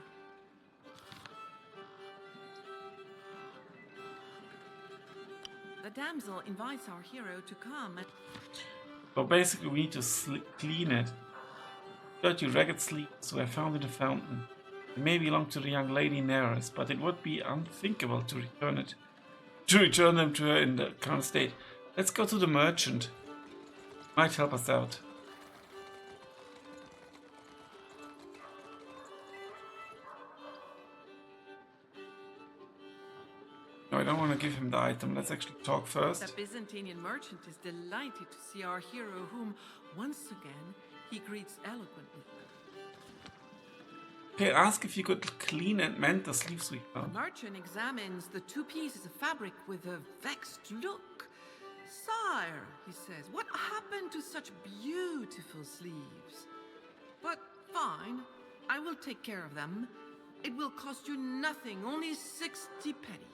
The damsel invites our hero to come and... So basically we need to clean it. Dirty ragged sleeves were found in the fountain. They may belong to the young lady Neris, but it would be unthinkable to return them to her in the current state. Let's go to the merchant. Might help us out. No, I don't want to give him the item. Let's actually talk first. The Byzantine merchant is delighted to see our hero, whom, once again, he greets eloquently. Okay, ask if you could clean and mend the sleeves we found. The merchant examines the two pieces of fabric with a vexed look. Sire, he says, what happened to such beautiful sleeves? But fine, I will take care of them. It will cost you nothing, only 60 pennies.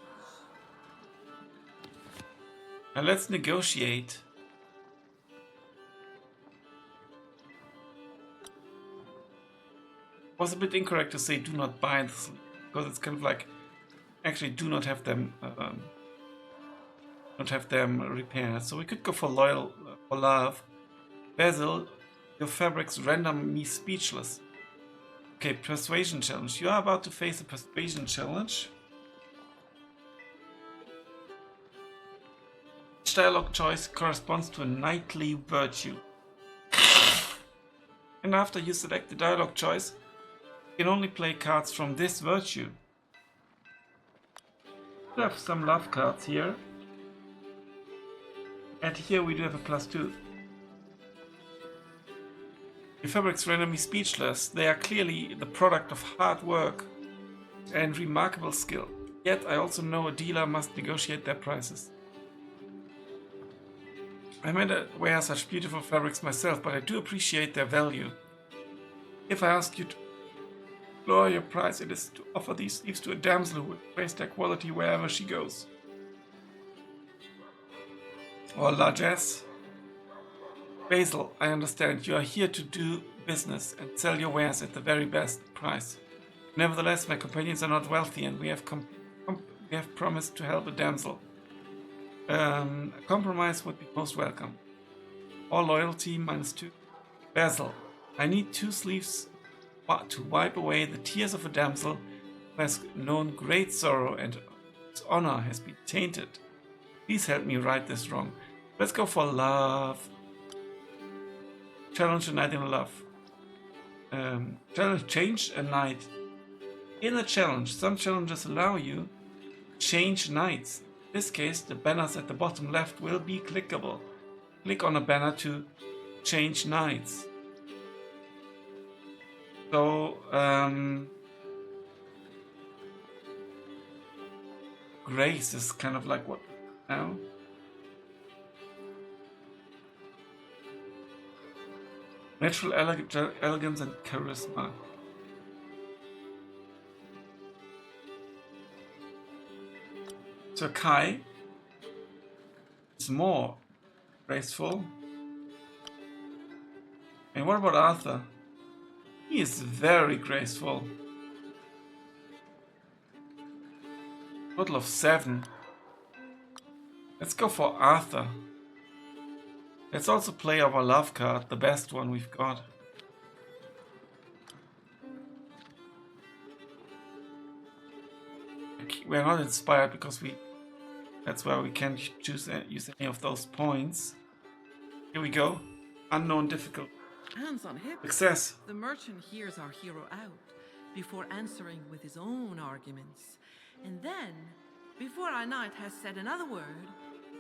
Now let's negotiate. It was a bit incorrect to say do not buy the sleeve, because it's kind of like, actually do not have them repaired. So we could go for love. Basil, your fabrics render me speechless. Okay, persuasion challenge. You are about to face a persuasion challenge. Each dialogue choice corresponds to a knightly virtue. And after you select the dialogue choice, you can only play cards from this virtue. We have some love cards here. And here we do have a +2. Your fabrics render me speechless. They are clearly the product of hard work and remarkable skill. Yet I also know a dealer must negotiate their prices. I may not wear such beautiful fabrics myself, but I do appreciate their value. If I ask you to lower your price, it is to offer these sleeves to a damsel who will praise their quality wherever she goes. Or largesse. Basil, I understand you are here to do business and sell your wares at the very best price. Nevertheless, my companions are not wealthy and we have promised to help a damsel. A compromise would be most welcome. Or loyalty -2. Basil, I need 2 sleeves to wipe away the tears of a damsel who has known great sorrow and whose honor has been tainted. Please help me right this wrong. Let's go for love. Challenge a knight in love. Change a knight. In a challenge, some challenges allow you to change knights. In this case, the banners at the bottom left will be clickable. Click on a banner to change knights. So, grace is kind of like what now? Natural elegance and charisma. So Kai is more graceful. And what about Arthur? He is very graceful. Total of 7. Let's go for Arthur. Let's also play our love card, the best one we've got. We're not inspired because that's where we can't use any of those points. Here we go. Unknown difficult. Hands on hip. Success. The merchant hears our hero out before answering with his own arguments. And then, before our knight has said another word,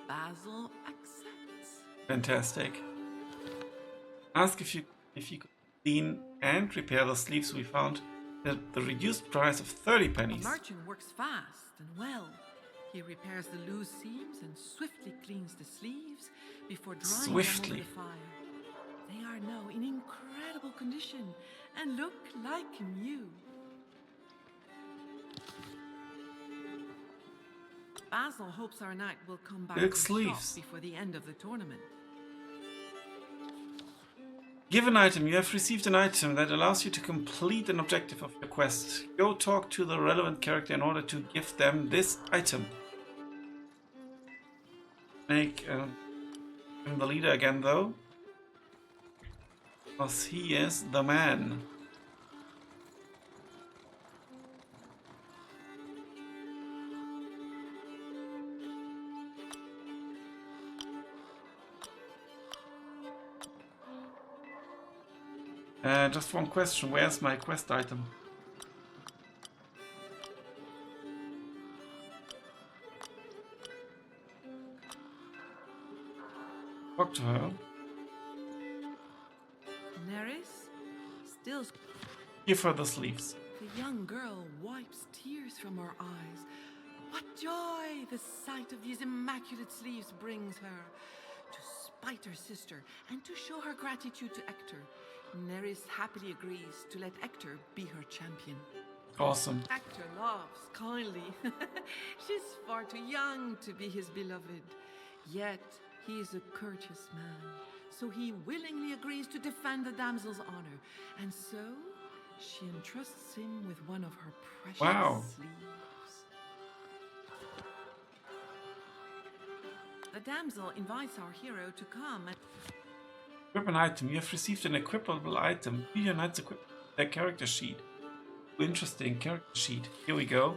Basil accepts. Fantastic. Ask if you could clean and repair the sleeves we found at the reduced price of 30 pennies. The merchant works fast and well. He repairs the loose seams and swiftly cleans the sleeves before drying them over the fire. They are now in incredible condition and look like new. Basil hopes our knight will come back to shop before the end of the tournament. Give an item. You have received an item that allows you to complete an objective of your quest. Go talk to the relevant character in order to give them this item. Make him the leader again though. Because he is the man. Just one question, where's my quest item? Talk to her. Neris still. Give her the sleeves. The young girl wipes tears from her eyes. What joy the sight of these immaculate sleeves brings her. To spite her sister and to show her gratitude to Hector, Neris happily agrees to let Hector be her champion. Awesome. Hector laughs kindly. She's far too young to be his beloved. Yet he is a courteous man, so he willingly agrees to defend the damsel's honor. And so she entrusts him with one of her precious sleeves. The damsel invites our hero to come and equip an item. You have received an equipable item. View your knight's their character sheet. Interesting character sheet. Here we go.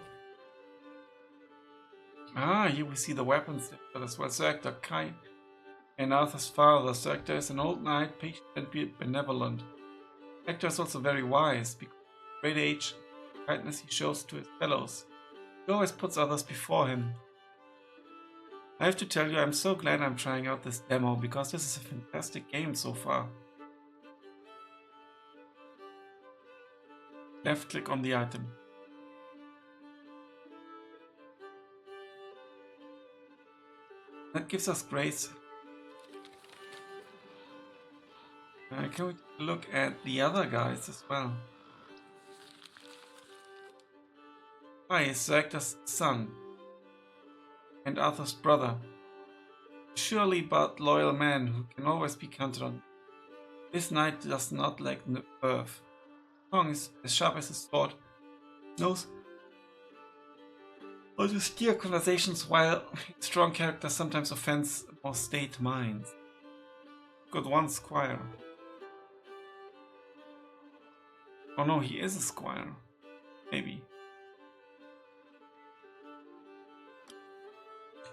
Here we see the weapons as well. So Hector, Kai, and Arthur's father. So Hector is an old knight, patient and benevolent. Hector is also very wise because of great age, kindness he shows to his fellows. He always puts others before him. I have to tell you, I'm so glad I'm trying out this demo because this is a fantastic game so far. Left click on the item. That gives us grace. Can we look at the other guys as well? Hi, is Hector's son and Arthur's brother. Surely but loyal man who can always be counted on. This knight does not lack nerve. Tongue is as sharp as his sword. Knows how to steer conversations while strong character sometimes offends more state minds. Got one squire. Oh no, he is a squire. Maybe.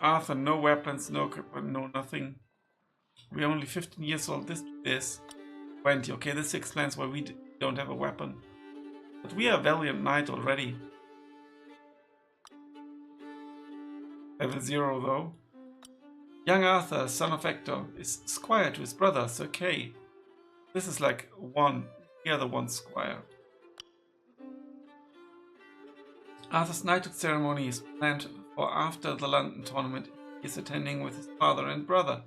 Arthur, no weapons, no nothing. We're only 15 years old. This 20. Okay, this explains why we don't have a weapon. But we are a valiant knight already. Level 0 though. Young Arthur, son of Hector, is squire to his brother, Sir Kay. This is like one. Here the one squire. Arthur's knighthood ceremony is planned for after the London tournament he is attending with his father and brother,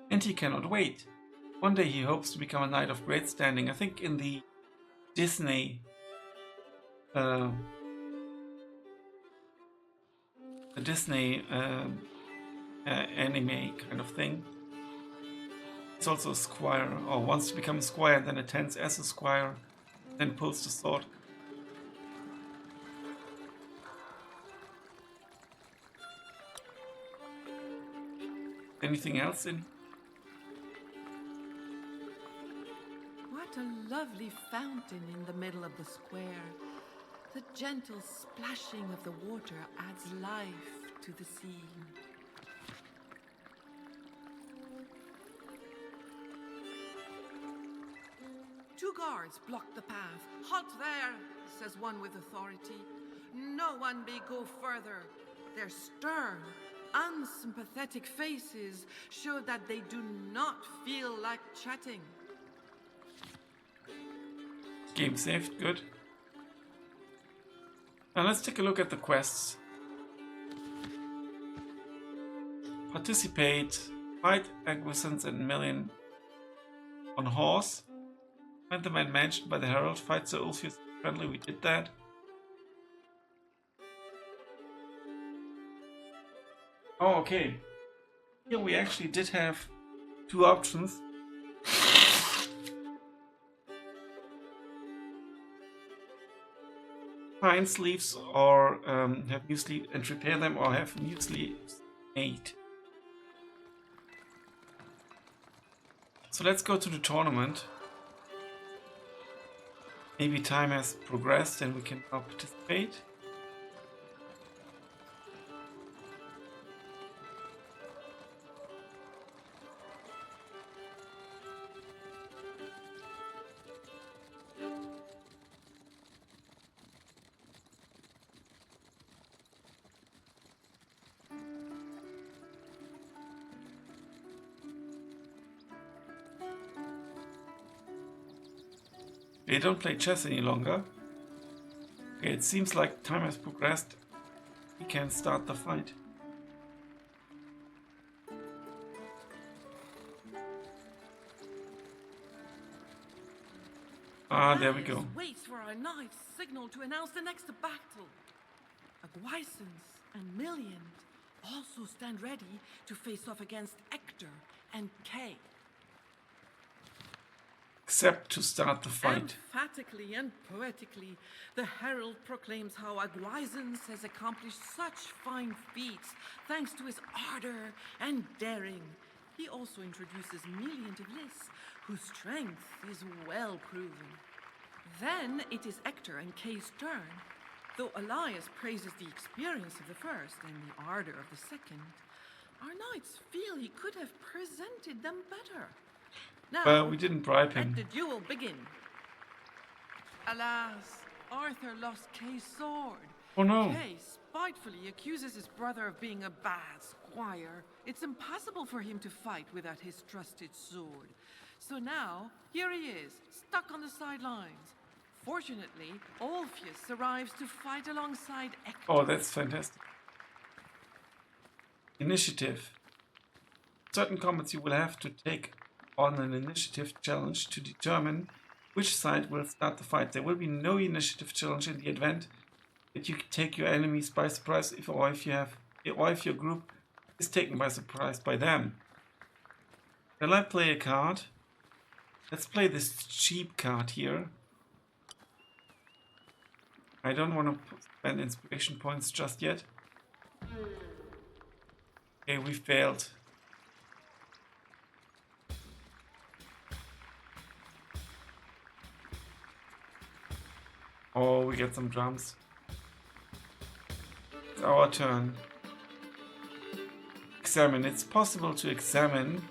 and he cannot wait. One day he hopes to become a knight of great standing. I think in the Disney anime kind of thing. He's also a squire, or wants to become a squire, and then attends as a squire, then pulls the sword. Anything else in? What a lovely fountain in the middle of the square. The gentle splashing of the water adds life to the scene. Two guards block the path. Halt there, says one with authority. No one may go further. Their stern, unsympathetic faces show that they do not feel like chatting. Game saved, good. Now let's take a look at the quests. Participate, fight Aguisans and Million on horse. Find the man mentioned by the herald, fight Sir Ulfius friendly, we did that. Oh, okay. Here we actually did have two options. Find sleeves or have new sleeves and repair them, or have new sleeves made. So let's go to the tournament. Maybe time has progressed and we can now participate. They don't play chess any longer. Okay, it seems like time has progressed. We can start the fight. Ah, there we go. Waits for our knight's signal to announce the next battle. Aguisans and Million also stand ready to face off against Hector and Kay. Except to start the fight. Emphatically and poetically, the herald proclaims how Aguisans has accomplished such fine feats thanks to his ardor and daring. He also introduces Million to Bliss, whose strength is well proven. Then it is Hector and Kay's turn. Though Elias praises the experience of the first and the ardor of the second, our knights feel he could have presented them better. Now, we didn't bribe him. let the duel begin. Alas, Arthur lost Kay's sword. Oh no. Kay spitefully accuses his brother of being a bad squire. It's impossible for him to fight without his trusted sword. So now, here he is, stuck on the sidelines. Fortunately, Ulfius arrives to fight alongside Hector. Oh, that's fantastic. Initiative. Certain combats you will have to take on an initiative challenge to determine which side will start the fight. There will be no initiative challenge in the event that you take your enemies by surprise, if your group is taken by surprise by them. Shall I play a card? Let's play this cheap card here. I don't want to spend inspiration points just yet. Okay, we failed. Oh, we get some drums. It's our turn. Examine. It's possible to examine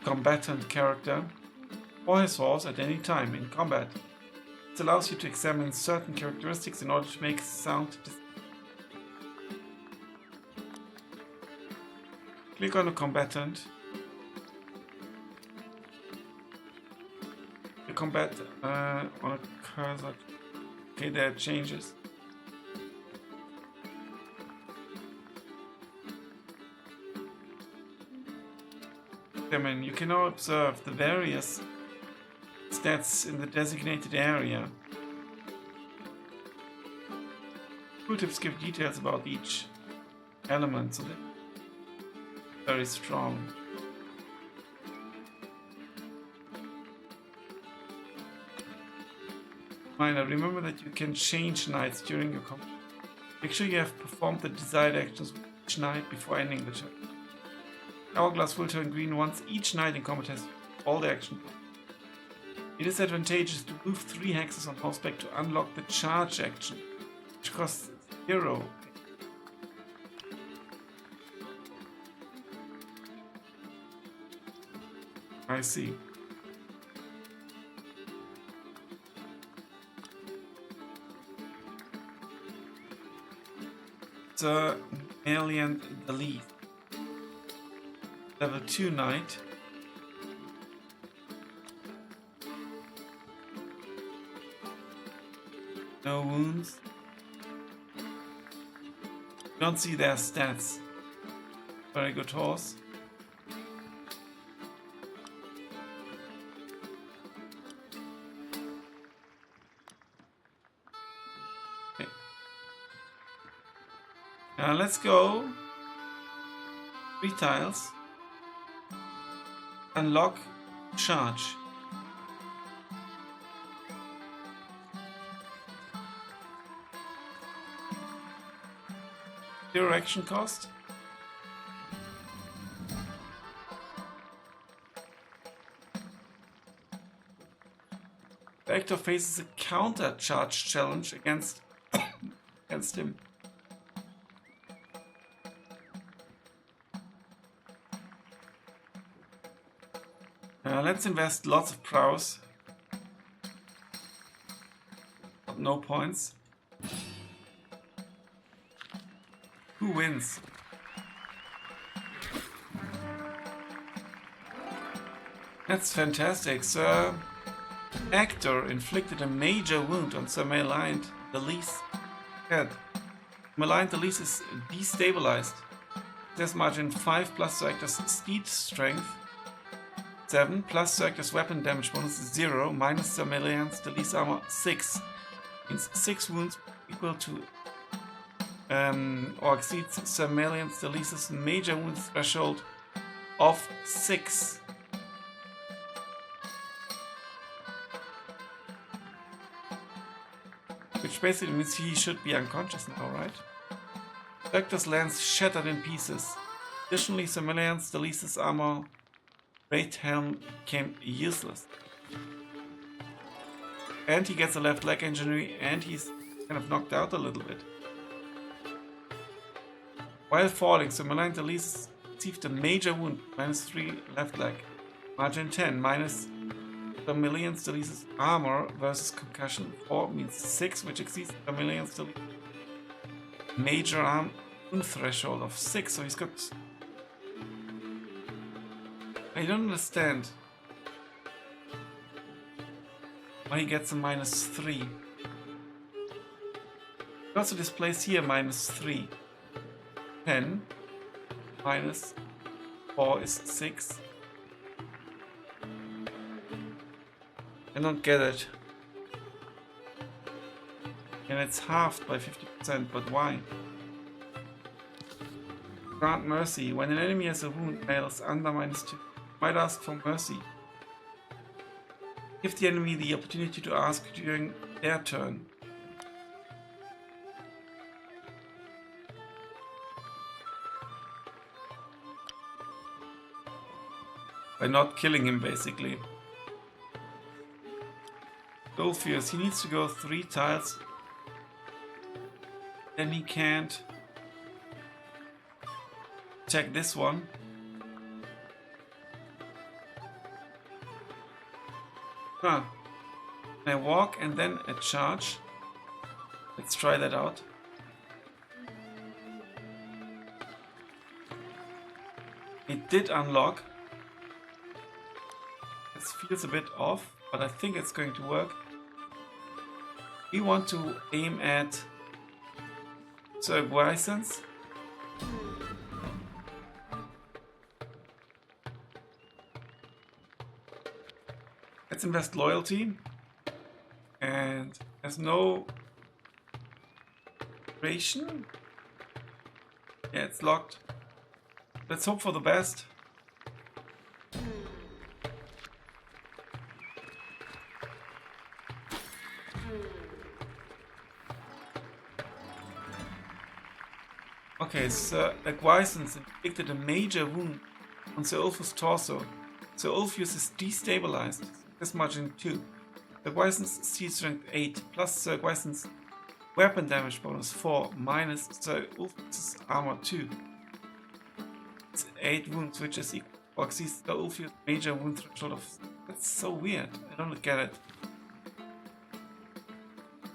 combatant character or his horse at any time in combat. It allows you to examine certain characteristics in order to make sound. Click on a combatant. The combat on a cursor. Okay, there are changes. examine, you can now observe the various stats in the designated area. Tooltips give details about each element, so they're very strong. Reminder, remember that you can change knights during your combat. Make sure you have performed the desired actions with each knight before ending the check. Hourglass will turn green once each knight in combat has all the action points. It is advantageous to move 3 hexes on horseback to unlock the charge action, which costs 0. I see. Sir Alien the Leaf. Level 2 knight. No wounds. Don't see their stats. Very good horse. Okay. Now let's go 3 tiles. Unlock charge. Zero action cost. The actor faces a counter charge challenge against him. Let's invest lots of prowess. No points. Who wins? That's fantastic. Sir Actor inflicted a major wound on Sir Maligned the Least head. Maligned the Least is destabilized. There's margin 5 plus Sir Actor's steed strength 7 plus Sir Actor's weapon damage bonus 0 minus Sir Maligned the Least armor 6. Means 6 wounds equal to or exceeds Sir Maligned the Least's major wound threshold of 6. Which basically means he should be unconscious now, right? Sir Actor's lance shattered in pieces. Additionally, Sir Maligned the Least's armor Great Helm became useless. And he gets a left leg injury and he's kind of knocked out a little bit. While falling, Sir Maligned the Least received a major wound, -3 left leg. Margin 10, minus Sir Maligned the Least's armor versus concussion 4 means 6, which exceeds Sir Maligned the Least's major arm wound threshold of 6, so he's got... I don't understand why he gets a -3. He also displays here -3. 10 minus 4 is 6. I don't get it. And it's halved by 50%, but why? Grant mercy. When an enemy has a wound fails under -2, might ask for mercy. Give the enemy the opportunity to ask during their turn. By not killing him, basically. Golfius, he needs to go 3 tiles. Then he can't check this one. Huh. I walk and then a charge. Let's try that out. It did unlock. This feels a bit off, but I think it's going to work. We want to aim at Sir Guisance. Let's invest loyalty. And there's no ration. Yeah, it's locked. Let's hope for the best. Okay, Sir Aquitaine inflicted a major wound on Sir Ulfius' torso. Sir Ulfius is destabilized. This margin 2. Sir Aquitaine's C strength 8 plus Sir Aquitaine's weapon damage bonus 4 minus Sir Ulfius' armor 2. It's 8 wounds, which is equal to Sir Ulfius' major wound threshold of. That's so weird. I don't get it.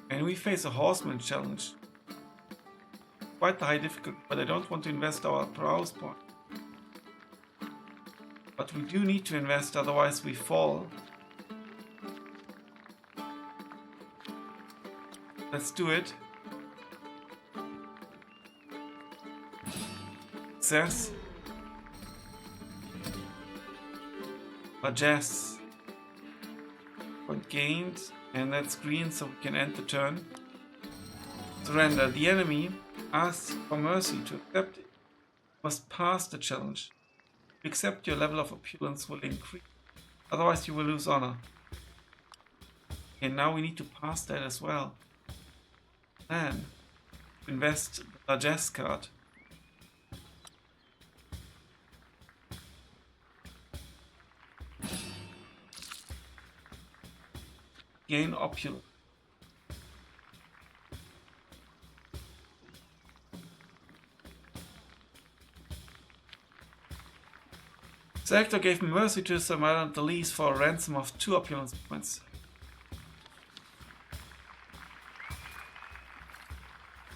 And we face a horseman challenge. Quite the high difficulty, but I don't want to invest our prowess point. But we do need to invest, otherwise we fall. Let's do it. Success. Largesse. Point gained, and that's green, so we can end the turn. Surrender. The enemy asks for mercy. To accept it, you must pass the challenge. To accept, your level of opulence will increase. Otherwise you will lose honor. And now we need to pass that as well. Then invest the largesse card. Gain opulence. Selector gave mercy to Sir Malon the Lees for a ransom of 2 opulence points.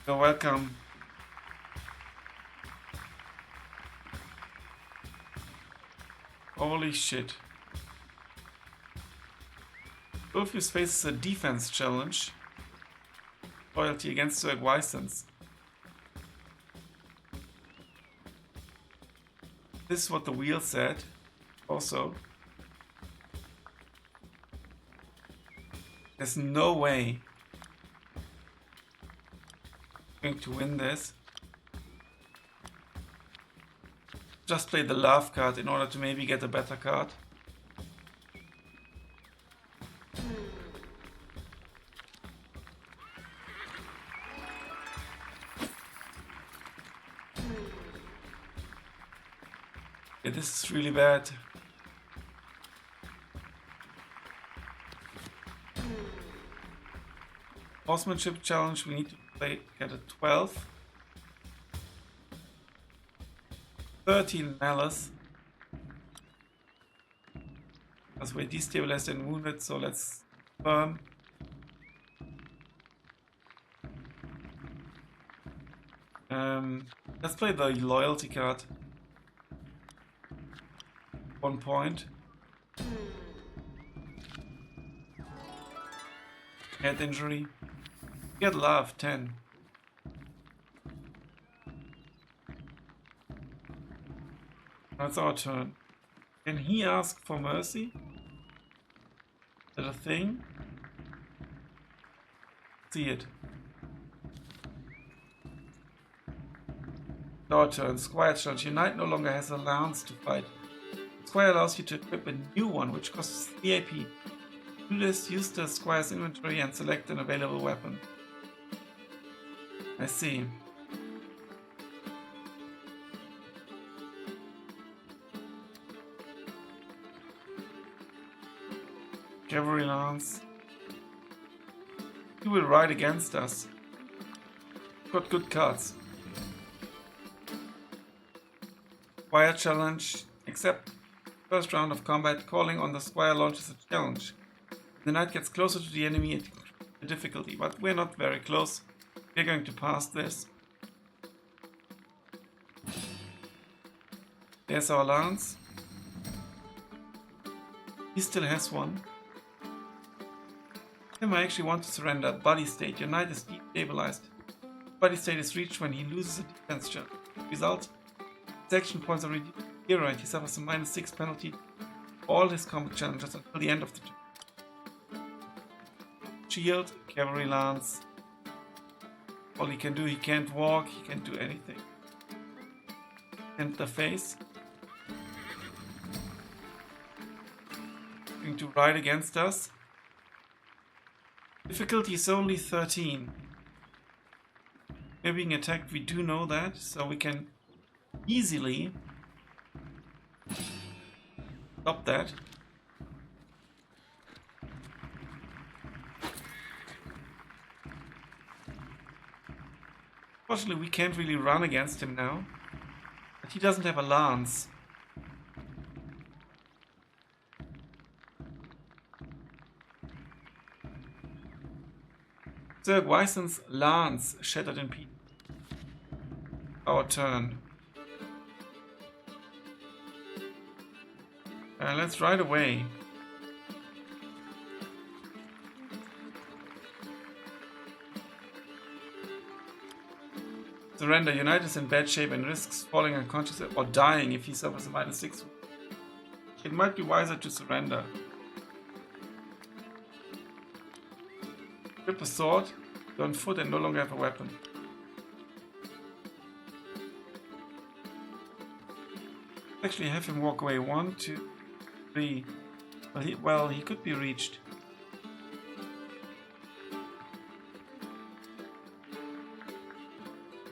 You're welcome. Holy shit. Ulfius faces a defense challenge. Loyalty against Sir Aquitaine. This is what the wheel said. Also. There's no way I'm going to win this. Just play the love card in order to maybe get a better card. Yeah, this is really bad. Horsemanship challenge, we need to get a 12. 13 malice. Because we're destabilized and wounded, so let's confirm. Let's play the loyalty card. 1 point. Head injury. Get love, 10. Now it's our turn. Can he ask for mercy? Is that a thing? See it. Our turn. Squire challenge. Your knight no longer has a lance to fight. Squire allows you to equip a new one, which costs 3 AP. To do this, use the Squire's inventory and select an available weapon. I see. Cavalry lance. He will ride against us. Got good cards. Squire challenge. Accept. First round of combat, calling on the Squire launches a challenge. The knight gets closer to the enemy at the difficulty, but we're not very close. We're going to pass this. There's our lance. He still has one. Him, I actually want to surrender. Body state. Your knight is destabilized. Body state is reached when he loses a defense check. Result: his action points are reduced. Here, right, he suffers a -6 penalty for all his combat challenges until the end of the turn. shield, cavalry lance. All he can do, he can't walk, he can't do anything. And the face. Going to ride against us. Difficulty is only 13. We're being attacked, we do know that, so we can easily stop that. Fortunately, we can't really run against him now, but he doesn't have a lance. Sir Gweisson's lance shattered in pieces. Our turn. Let's ride away. Surrender. Unite is in bad shape and risks falling unconscious or dying if he suffers a -6. It might be wiser to surrender. Grip a sword, go on foot and no longer have a weapon. Actually have him walk away. 1, 2, 3. Well, he could be reached.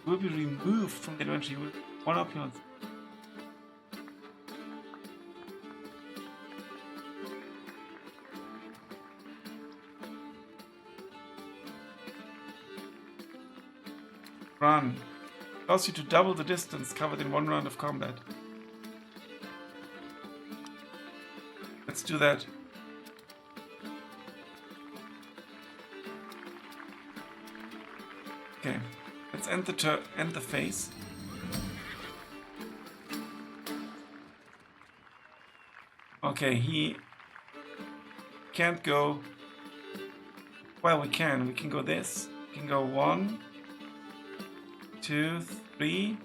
He will be removed from the adventure. He will one opulence. Run. Allows you to double the distance covered in one round of combat. Let's do that. Okay, let's end the phase. Okay, he can't go. Well, we can. We can go this. We can go 1, 2, 3.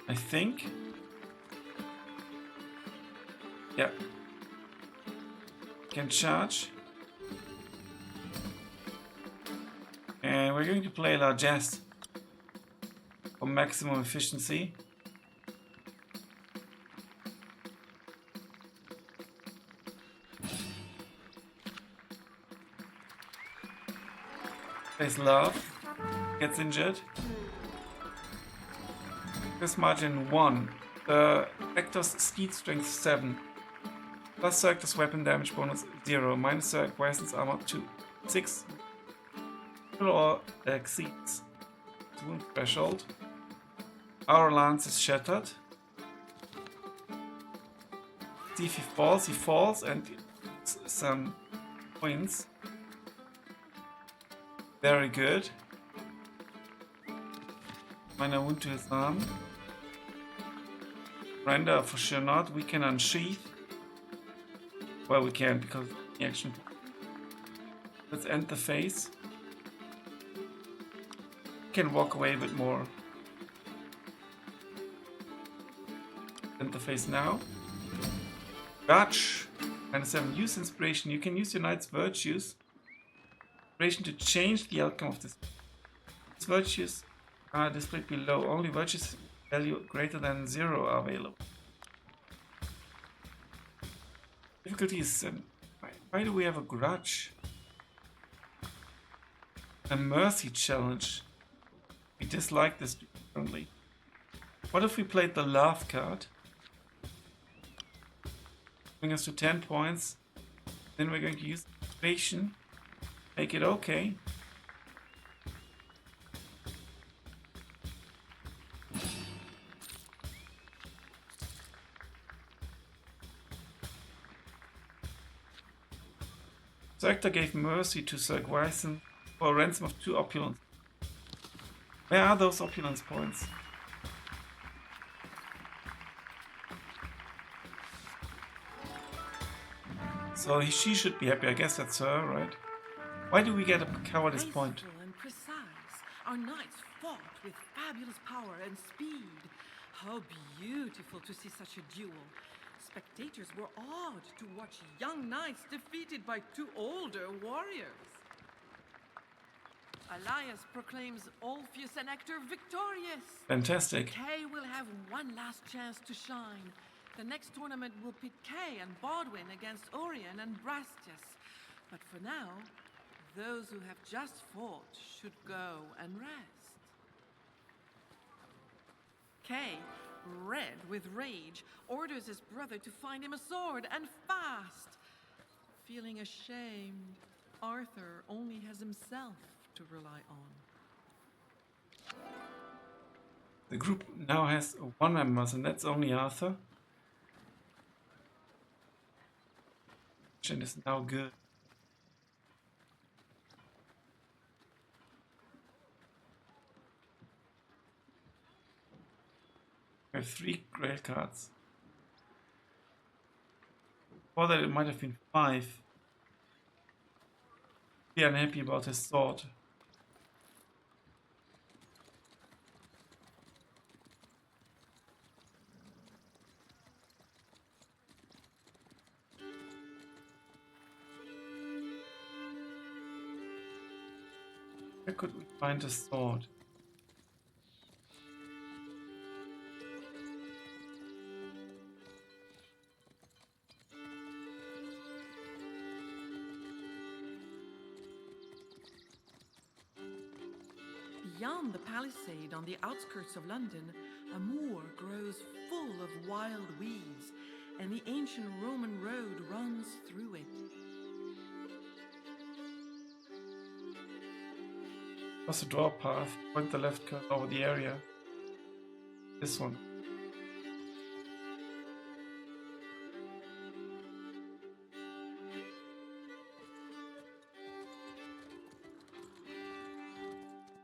I think. Yeah. Can charge. And we're going to play largesse for maximum efficiency. Plays love. Gets injured. This margin 1. The Vector's speed strength 7. Plus Circus weapon damage bonus 0. Minus Cirque Gweisson's armor 2. 6. Or exceeds wound threshold. Our lance is shattered. See if he falls and some points. Very good. Minor wound to his arm. Render for sure not. We can unsheath. Well, we can't because of the action. Let's end the phase. Can walk away a bit more. Interface now. Grudge. -7. Use inspiration. You can use your knight's virtues. Inspiration to change the outcome of this. Its virtues are displayed below. Only virtues value greater than 0 are available. Difficulty is 7. Why do we have a grudge? A mercy challenge. We dislike this differently. What if we played the love card? Bring us to 10 points. Then we're going to use inspiration. Make it okay. Sector gave mercy to Sir Gweisson for a ransom of 2 opulence. Where are those opulence points? So she should be happy. I guess that's her, right? Why do we get a cowardice point? Graceful and precise, our knights fought with fabulous power and speed. How beautiful to see such a duel. Spectators were awed to watch young knights defeated by two older warriors. Elias proclaims Orpheus and Hector victorious. Fantastic. Kay will have one last chance to shine. The next tournament will pit Kay and Bodwin against Orion and Brastias. But for now, those who have just fought should go and rest. Kay, red with rage, orders his brother to find him a sword, and fast. Feeling ashamed, Arthur only has himself to rely on. The group now has one member, and that's only Arthur. And is now good. We have 3 grail cards. Before that it might have been 5. Be unhappy about his sword. Where could we find a sword? Beyond the palisade on the outskirts of London, a moor grows full of wild weeds, and the ancient Roman road runs through it. Cross a draw path, point the left curve over the area. This one.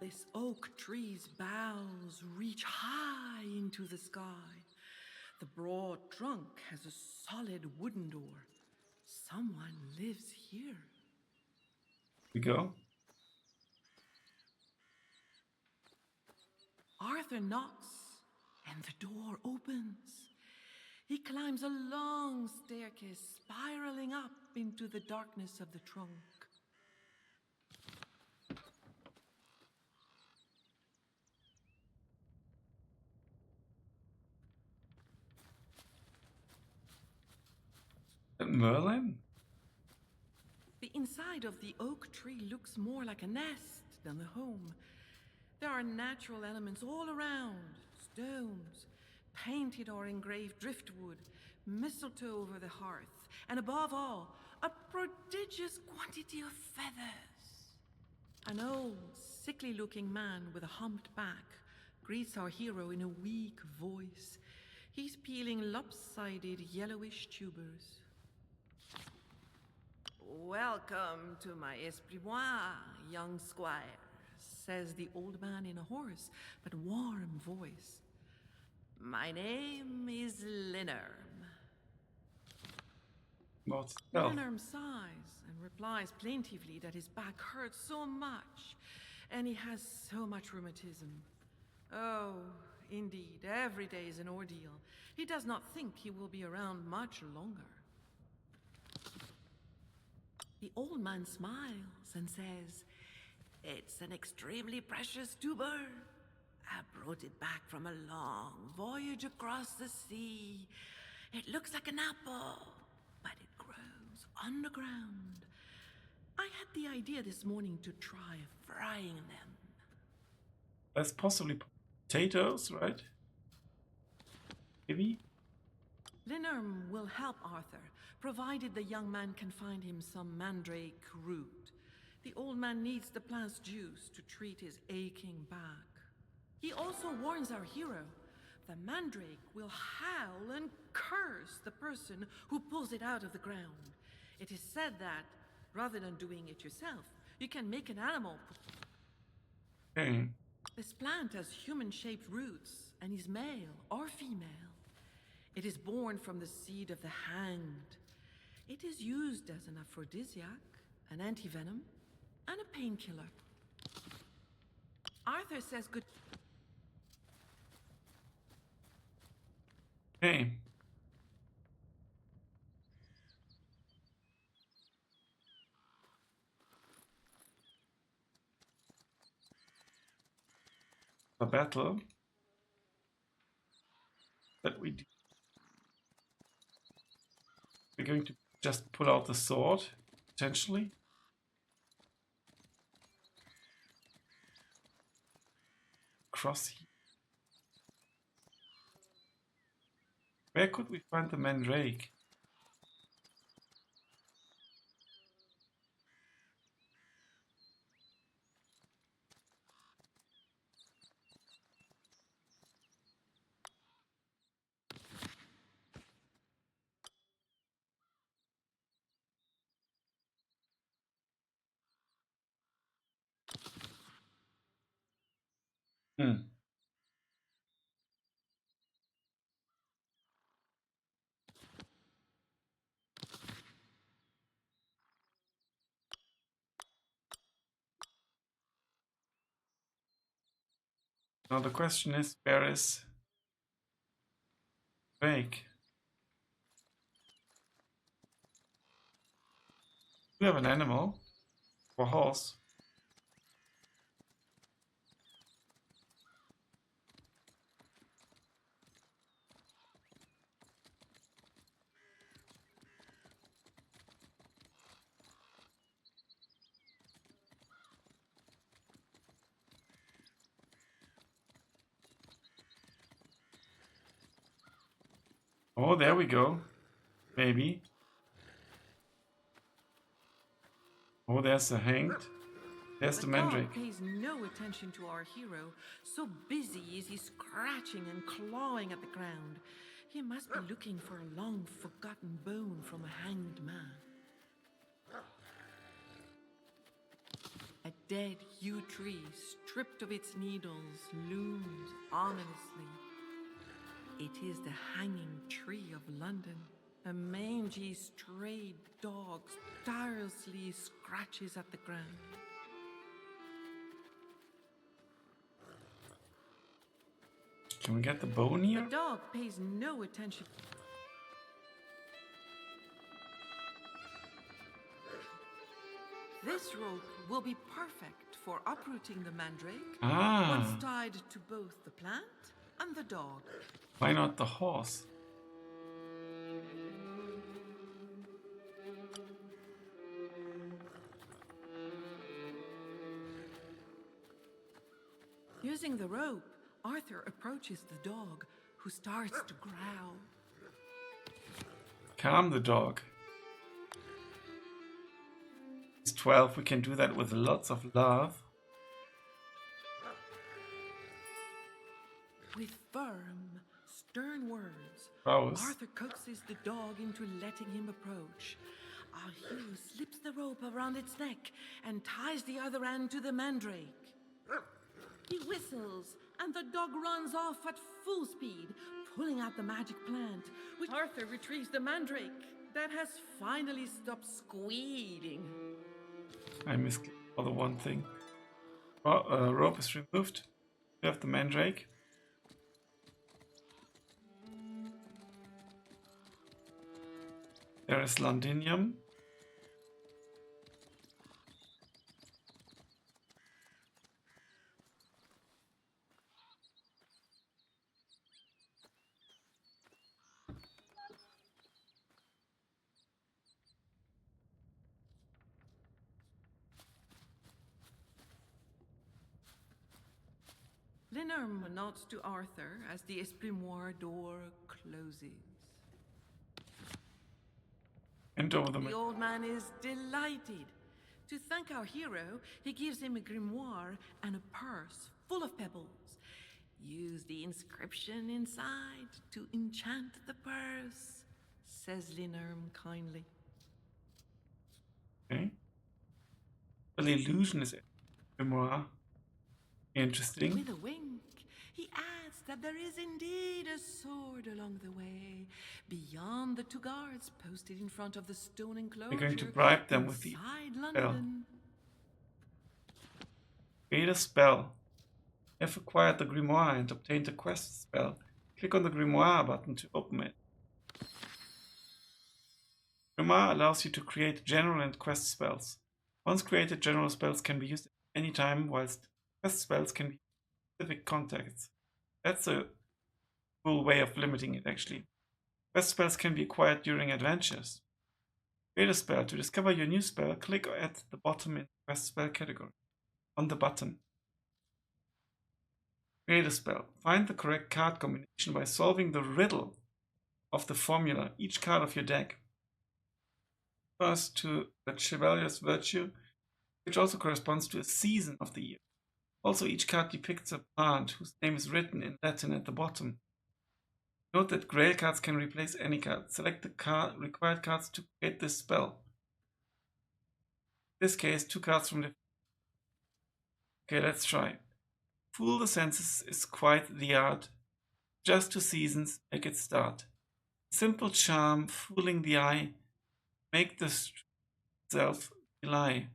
This oak tree's boughs reach high into the sky. The broad trunk has a solid wooden door. Someone lives here. We go. Arthur knocks, and the door opens. He climbs a long staircase, spiraling up into the darkness of the trunk. Merlin? The inside of the oak tree looks more like a nest than a home. There are natural elements all around. Stones, painted or engraved driftwood, mistletoe over the hearth, and above all, a prodigious quantity of feathers. An old, sickly-looking man with a humped back greets our hero in a weak voice. He's peeling lopsided, yellowish tubers. "Welcome to my esprimoire, young squire," says the old man in a hoarse but warm voice. "My name is Linnerm." About self. Linnerm sighs and replies plaintively that his back hurts so much and he has so much rheumatism. Oh, indeed, every day is an ordeal. He does not think he will be around much longer. The old man smiles and says, "It's an extremely precious tuber. I brought it back from a long voyage across the sea. It looks like an apple, but it grows underground. I had the idea this morning to try frying them." That's possibly potatoes, right? Maybe? Linnerm will help Arthur, provided the young man can find him some mandrake root. The old man needs the plant's juice to treat his aching back. He also warns our hero. The mandrake will howl and curse the person who pulls it out of the ground. It is said that, rather than doing it yourself, you can make an animal. Okay. This plant has human-shaped roots and is male or female. It is born from the seed of the hanged. It is used as an aphrodisiac, an antivenom, and a painkiller. Arthur says good. Okay. the battle that we do. We're going to just pull out the sword, potentially. Cross here. Where could we find the mandrake? Now the question is, where is Drake? Do you have an animal? Or horse? Oh, there we go. Maybe. Oh, there's the hanged. There's the mandrake. The dog pays no attention to our hero. So busy is he scratching and clawing at the ground. He must be looking for a long-forgotten bone from a hanged man. A dead yew tree, stripped of its needles, looms ominously. It is the hanging tree of London. A mangy, strayed dog tirelessly scratches at the ground. Can we get the bone here? The dog pays no attention. This rope will be perfect for uprooting the mandrake, once tied to both the plant and the dog. Why not the horse? Using the rope, Arthur approaches the dog, who starts to growl. Calm the dog. He's 12, we can do that with lots of love. With firm, stern words, Gross. Arthur coaxes the dog into letting him approach. Our hero slips the rope around its neck and ties the other end to the mandrake. He whistles, and the dog runs off at full speed, pulling out the magic plant, which Arthur retrieves the mandrake that has finally stopped squealing. I missed for the one thing. Rope is removed. We have the mandrake. There is Londinium. Linnerm nods to Arthur as the esprimoire door closes. And over The old man is delighted. To thank our hero, he gives him a grimoire and a purse full of pebbles. Use the inscription inside to enchant the purse, says Linnerm kindly. Okay. The illusion is more interesting. With a wink, he adds that there is indeed a sword along the way, beyond the two guards posted in front of the stone enclosure. We're going to bribe them with the inside spell. London. Create a spell. You have acquired the grimoire and obtained a quest spell. Click on the grimoire button to open it. Grimoire allows you to create general and quest spells. Once created, general spells can be used at any time, whilst quest spells can be specific contexts. That's a cool way of limiting it, actually. Quest spells can be acquired during adventures. Create a spell. To discover your new spell, click at the bottom in the Quest spell category. On the button. Create a spell. Find the correct card combination by solving the riddle of the formula, each card of your deck. First to the Chevalier's Virtue, which also corresponds to a season of the year. Also, each card depicts a plant whose name is written in Latin at the bottom. Note that Grail cards can replace any card. Select the required cards to create this spell. In this case, 2 cards from the... Okay, let's try. Fool the senses is quite the art. Just 2 seasons, make it start. Simple charm, fooling the eye. Make the self lie.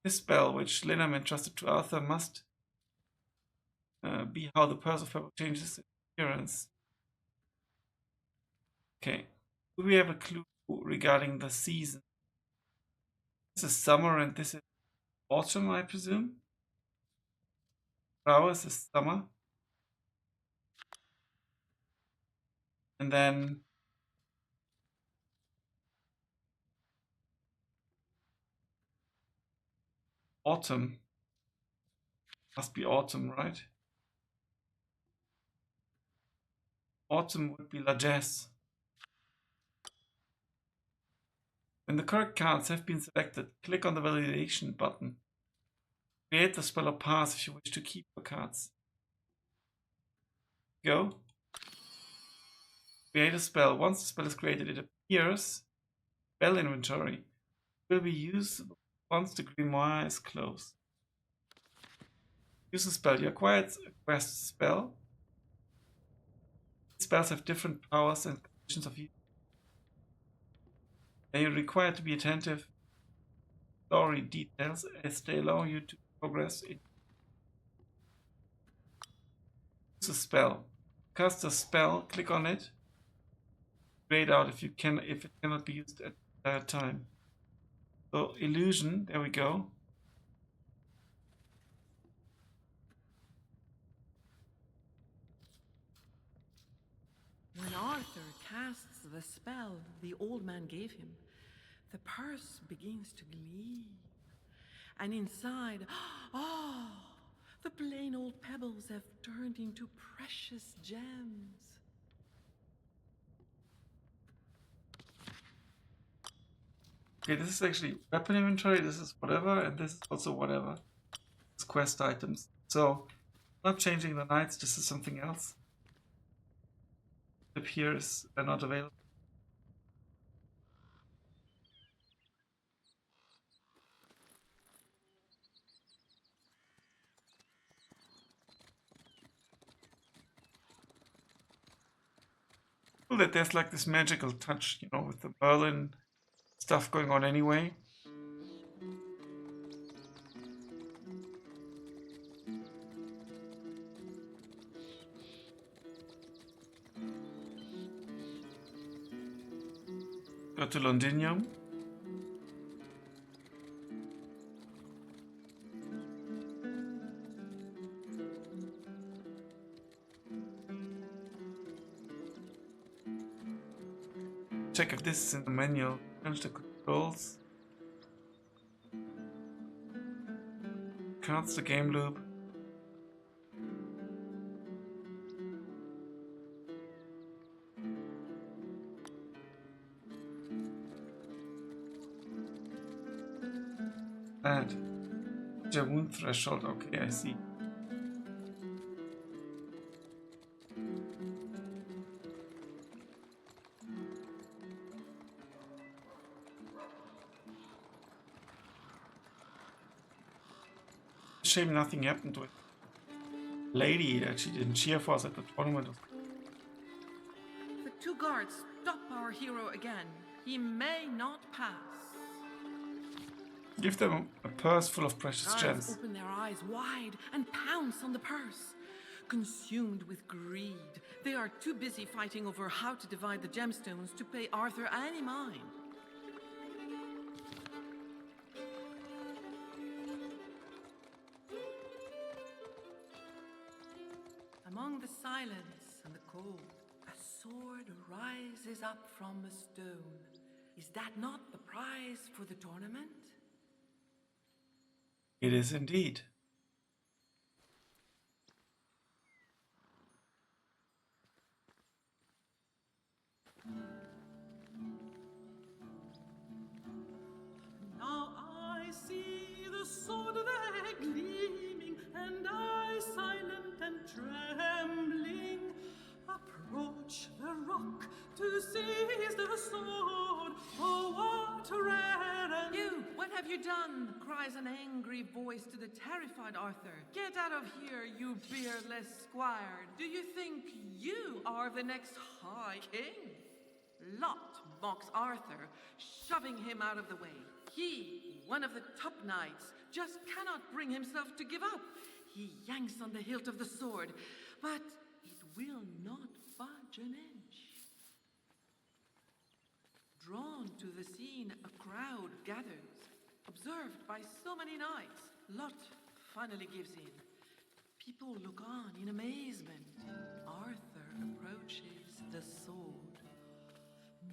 This spell, which Linam entrusted to Arthur, must be how the purse of purple changes its appearance. Okay. Do we have a clue regarding the season? This is summer and this is autumn, I presume. Flowers is summer. And then autumn. Must be autumn, right? Autumn would be largesse. When the correct cards have been selected, click on the validation button. Create the spell or pass if you wish to keep the cards. Go. Create a spell. Once the spell is created, it appears spell inventory. It will be used once the grimoire is closed. Use the spell. You acquired a quest spell. Spells have different powers and conditions of use. They are required to be attentive to story details as they allow you to progress in. Use a spell. Cast a spell, click on it. Grayed out if it cannot be used at that time. So illusion, there we go. When Arthur casts the spell the old man gave him, the purse begins to gleam. And inside, the plain old pebbles have turned into precious gems. Okay, this is actually weapon inventory, this is whatever, and this is also whatever. It's quest items. So, not changing the knights, this is something else. It appears they're not available. Cool that there's like this magical touch, you know, with the Merlin stuff going on anyway. Go to Londinium. Check if this is in the manual. Change the controls. Cards the game loop. Add. The wound threshold. Okay, I see. Shame nothing happened with lady that she didn't cheer for us at the tournament. The 2 guards stop our hero again. He may not pass. Give them a purse full of precious Guards gems. open their eyes wide and pounce on the purse. Consumed with greed, they are too busy fighting over how to divide the gemstones to pay Arthur any mind. Among the silence and the cold, a sword rises up from a stone. Is that not the prize for the tournament? It is indeed. Now I see the sword there gleaming, and I, silent and trembling, approach the rock to seize the sword. Oh, what rare and... You, what have you done? Cries an angry voice to the terrified Arthur. Get out of here, you beardless squire. Do you think you are the next High King? Lot mocks Arthur, shoving him out of the way. He, one of the top knights, just cannot bring himself to give up. He yanks on the hilt of the sword, but it will not budge an inch. Drawn to the scene, a crowd gathers. Observed by so many knights, Lot finally gives in. People look on in amazement. Arthur approaches the sword.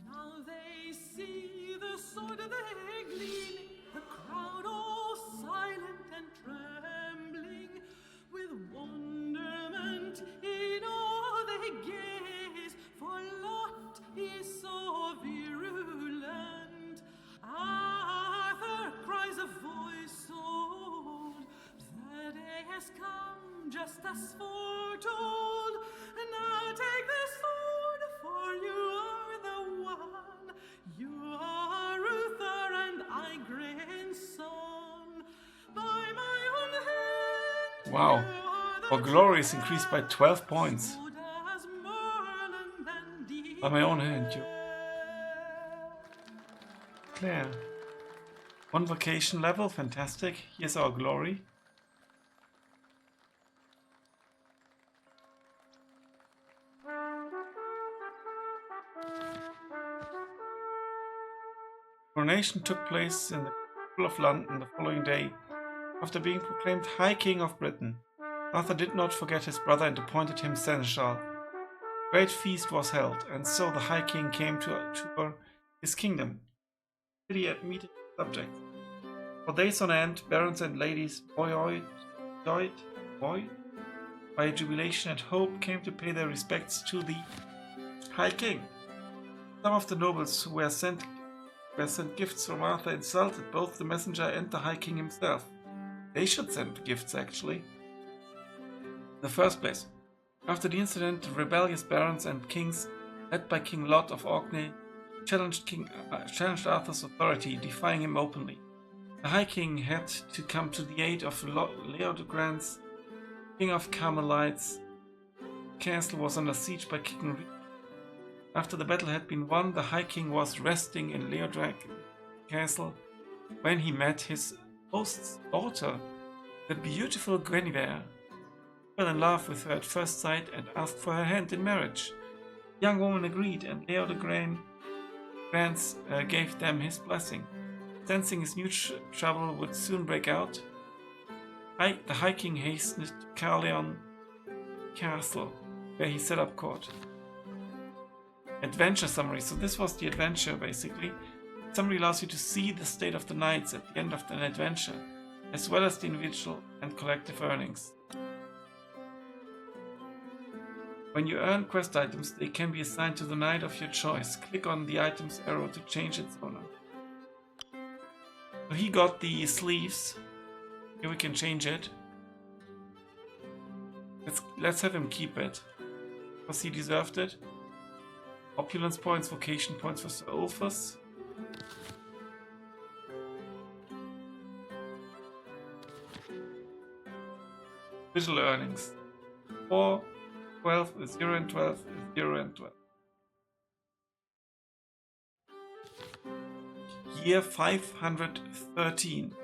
Now they see the sword there gleaming, the crowd all silent and trembling. With wonderment in awe they gaze, for Lot is so virulent. Arthur cries a voice so old, the day has come just as foretold. Now take the sword, for you are the one. You are Uther and I grandson. By my own hand. Wow. Our glory is increased by 12 points. By my own hand, you. Claire. One vocation level, fantastic. Here's our glory. Coronation took place in the Cathedral of London the following day, after being proclaimed High King of Britain. Arthur did not forget his brother and appointed him seneschal. A great feast was held, and so the High King came to tour his kingdom, city at meeting subjects. For days on end, barons and ladies, buoyed by jubilation and hope, came to pay their respects to the High King. Some of the nobles who were sent gifts from Arthur insulted both the messenger and the High King himself. They should send gifts, actually. In the first place, after the incident, the rebellious barons and kings, led by King Lot of Orkney, challenged Arthur's authority, defying him openly. The High King had to come to the aid of Leodegrance, King of Carmelites. The castle was under siege by King Re. After the battle had been won, the High King was resting in Leodrac Castle when he met his host's daughter, the beautiful Guinevere. He fell in love with her at first sight and asked for her hand in marriage. The young woman agreed, and Leodegrance gave them his blessing. Sensing his new trouble would soon break out, the High King hastened to Carleon Castle, where he set up court. Adventure summary. So this was the adventure, basically. Summary allows you to see the state of the knights at the end of an adventure, as well as the individual and collective earnings. When you earn quest items, they can be assigned to the knight of your choice. Click on the item's arrow to change its owner. So he got the sleeves. Here we can change it. Let's have him keep it, because he deserved it. Opulence points, vocation points for Sir Ulfus. Visual earnings. 4, 12, 0 and 12, 0 and 12. Year 513.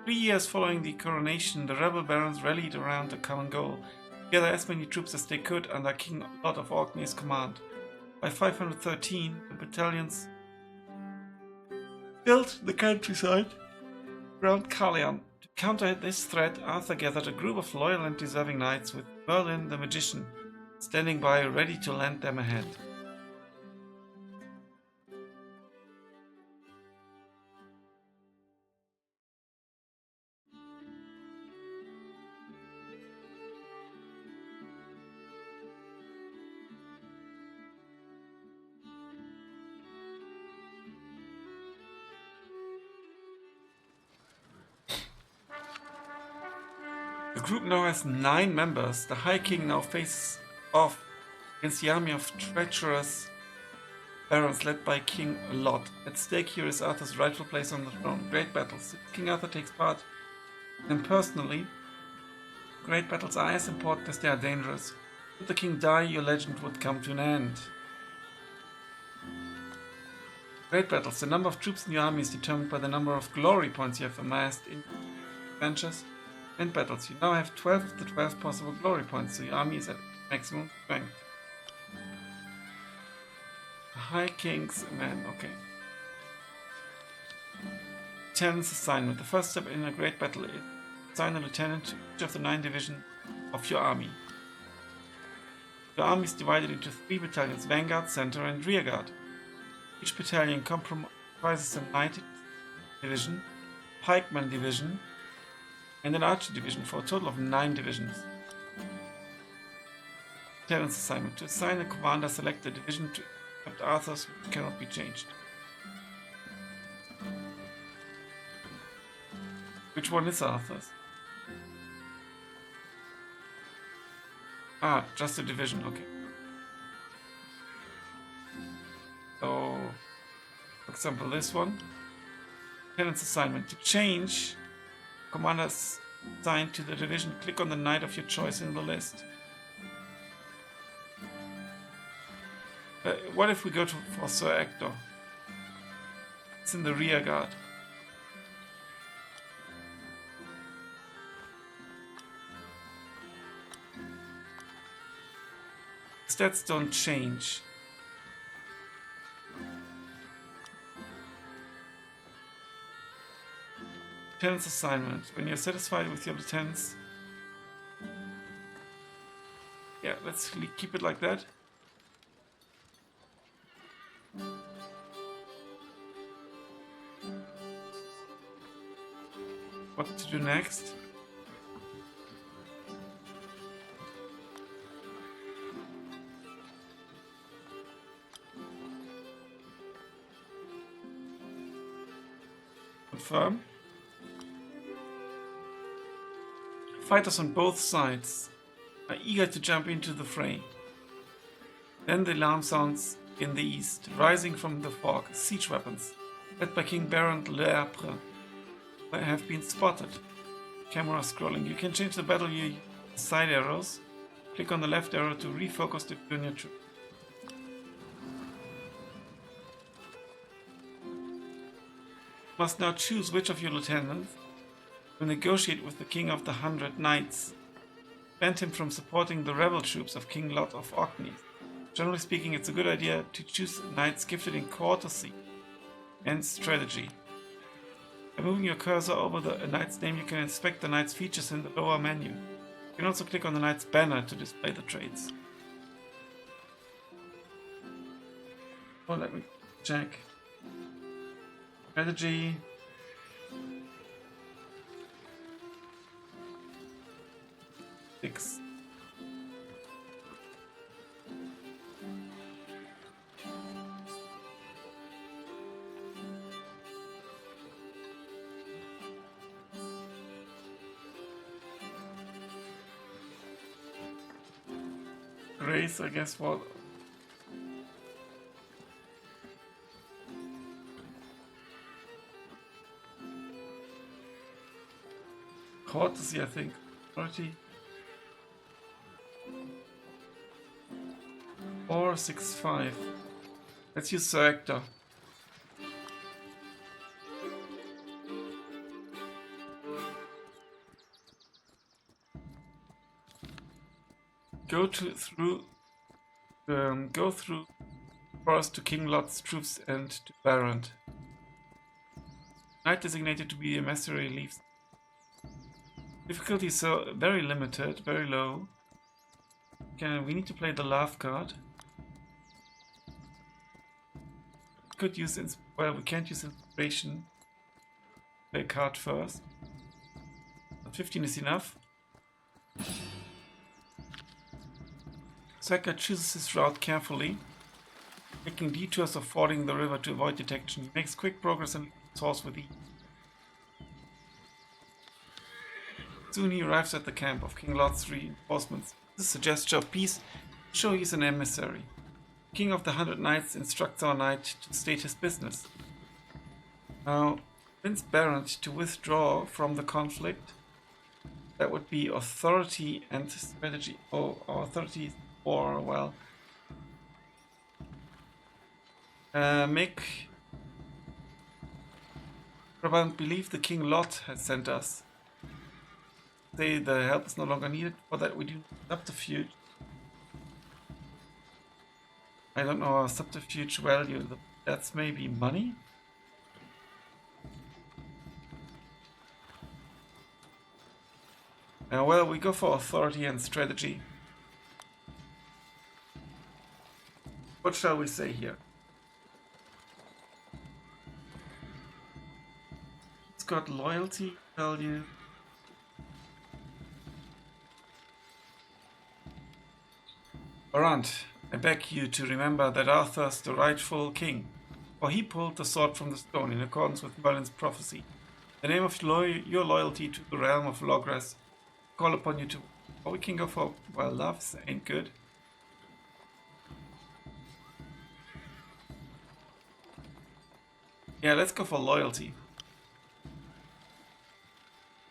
3 years following the coronation, the rebel barons rallied around a common goal. Gather as many troops as they could under King Lot of Orkney's command. By 513, the battalions filled the countryside around Carleon to counter this threat, Arthur gathered a group of loyal and deserving knights with Merlin the magician standing by ready to lend them a hand. The group now has 9 members. The High King now faces off against the army of treacherous barons led by King Lot. At stake here is Arthur's rightful place on the throne. Great battles. If King Arthur takes part in them personally, great battles are as important as they are dangerous. Should the king die, your legend would come to an end. Great battles. The number of troops in your army is determined by the number of glory points you have amassed in adventures and battles. You now have 12 of the 12 possible glory points, so your army is at maximum strength. The High King's man, okay. Lieutenant's assignment. The first step in a great battle is assign a lieutenant to each of the 9 divisions of your army. Your army is divided into 3 battalions: Vanguard, Center and Rearguard. Each battalion comprises a knight division, pikeman division, and an archer division for a total of 9 divisions. Lieutenant's assignment. To assign a commander, select a division to accept Arthur's, which cannot be changed. Which one is Arthur's? Ah, just a division, okay. So, for example, this one. Lieutenant's assignment. To change commanders assigned to the division, click on the knight of your choice in the list. What if we go for Sir Ector? It's in the rear guard. Stats don't change. Lieutenant's assignment. When you're satisfied with your lieutenants, yeah, let's keep it like that. What to do next? Confirm. Fighters on both sides are eager to jump into the fray. Then the alarm sounds in the east, rising from the fog. Siege weapons, led by King Baron L'Apre, have been spotted. Camera scrolling. You can change the battle use side arrows. Click on the left arrow to refocus the view on your troop. You must now choose which of your lieutenants will negotiate with the King of the 100 Knights. Prevent him from supporting the rebel troops of King Lot of Aquitaine. Generally speaking, it's a good idea to choose knights gifted in courtesy and strategy. By moving your cursor over a knight's name, you can inspect the knight's features in the lower menu. You can also click on the knight's banner to display the traits. Oh, let me check. Strategy. Six. Grace, I guess, what? Courtesy, I think. 30. 465. Let's use Sir Ector. Go through forest to King Lot's troops and to Barrand. Knight designated to be emissary leaves. Difficulty is so very limited, very low. Okay, we need to play the love card. Could use well, we can't use inspiration. Play a card first. But 15 is enough. Sacker chooses his route carefully, taking detours of fording the river to avoid detection. He makes quick progress and soars with ease. Soon he arrives at the camp of King Lot's reinforcements. This is a gesture of peace, show he's an emissary. King of the 100 Knights instructs our knight to state his business. Now, Prince Barrett to withdraw from the conflict. That would be authority and strategy. Oh, authority or, well... make Brabant believe the King Lot has sent us. Say the help is no longer needed. For that we do subterfuge. I don't know our subterfuge value. That's maybe money? Well, we go for authority and strategy. What shall we say here? It's got loyalty value. Barant, I beg you to remember that Arthur's the rightful king, for he pulled the sword from the stone in accordance with Merlin's prophecy. In the name of your loyalty to the realm of Logres, call upon you to... Or we can go for... Well, love ain't good. Yeah, let's go for loyalty.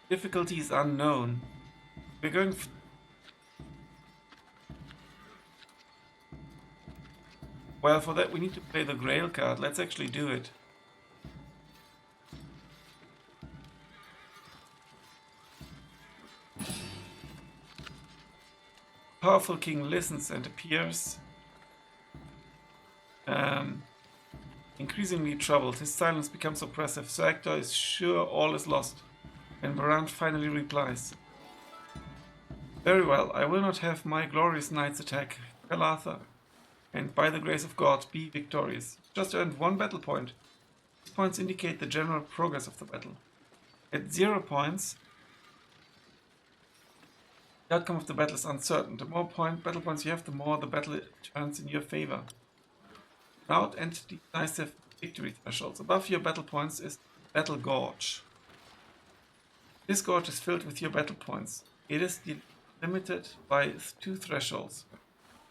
Difficulty is unknown. We're going... Well, for that we need to play the Grail card. Let's actually do it. Powerful king listens and appears. Increasingly troubled, his silence becomes oppressive. Sir Hector is sure all is lost. And Barant finally replies. Very well, I will not have my glorious knights attack. Tell Arthur. And by the grace of God, be victorious. Just earned 1 battle point. These points indicate the general progress of the battle. At 0 points, the outcome of the battle is uncertain. The more battle points you have, the more the battle turns in your favor. Without and decisive victory thresholds. Above your battle points is Battle Gorge. This gorge is filled with your battle points. It is limited by 2 thresholds.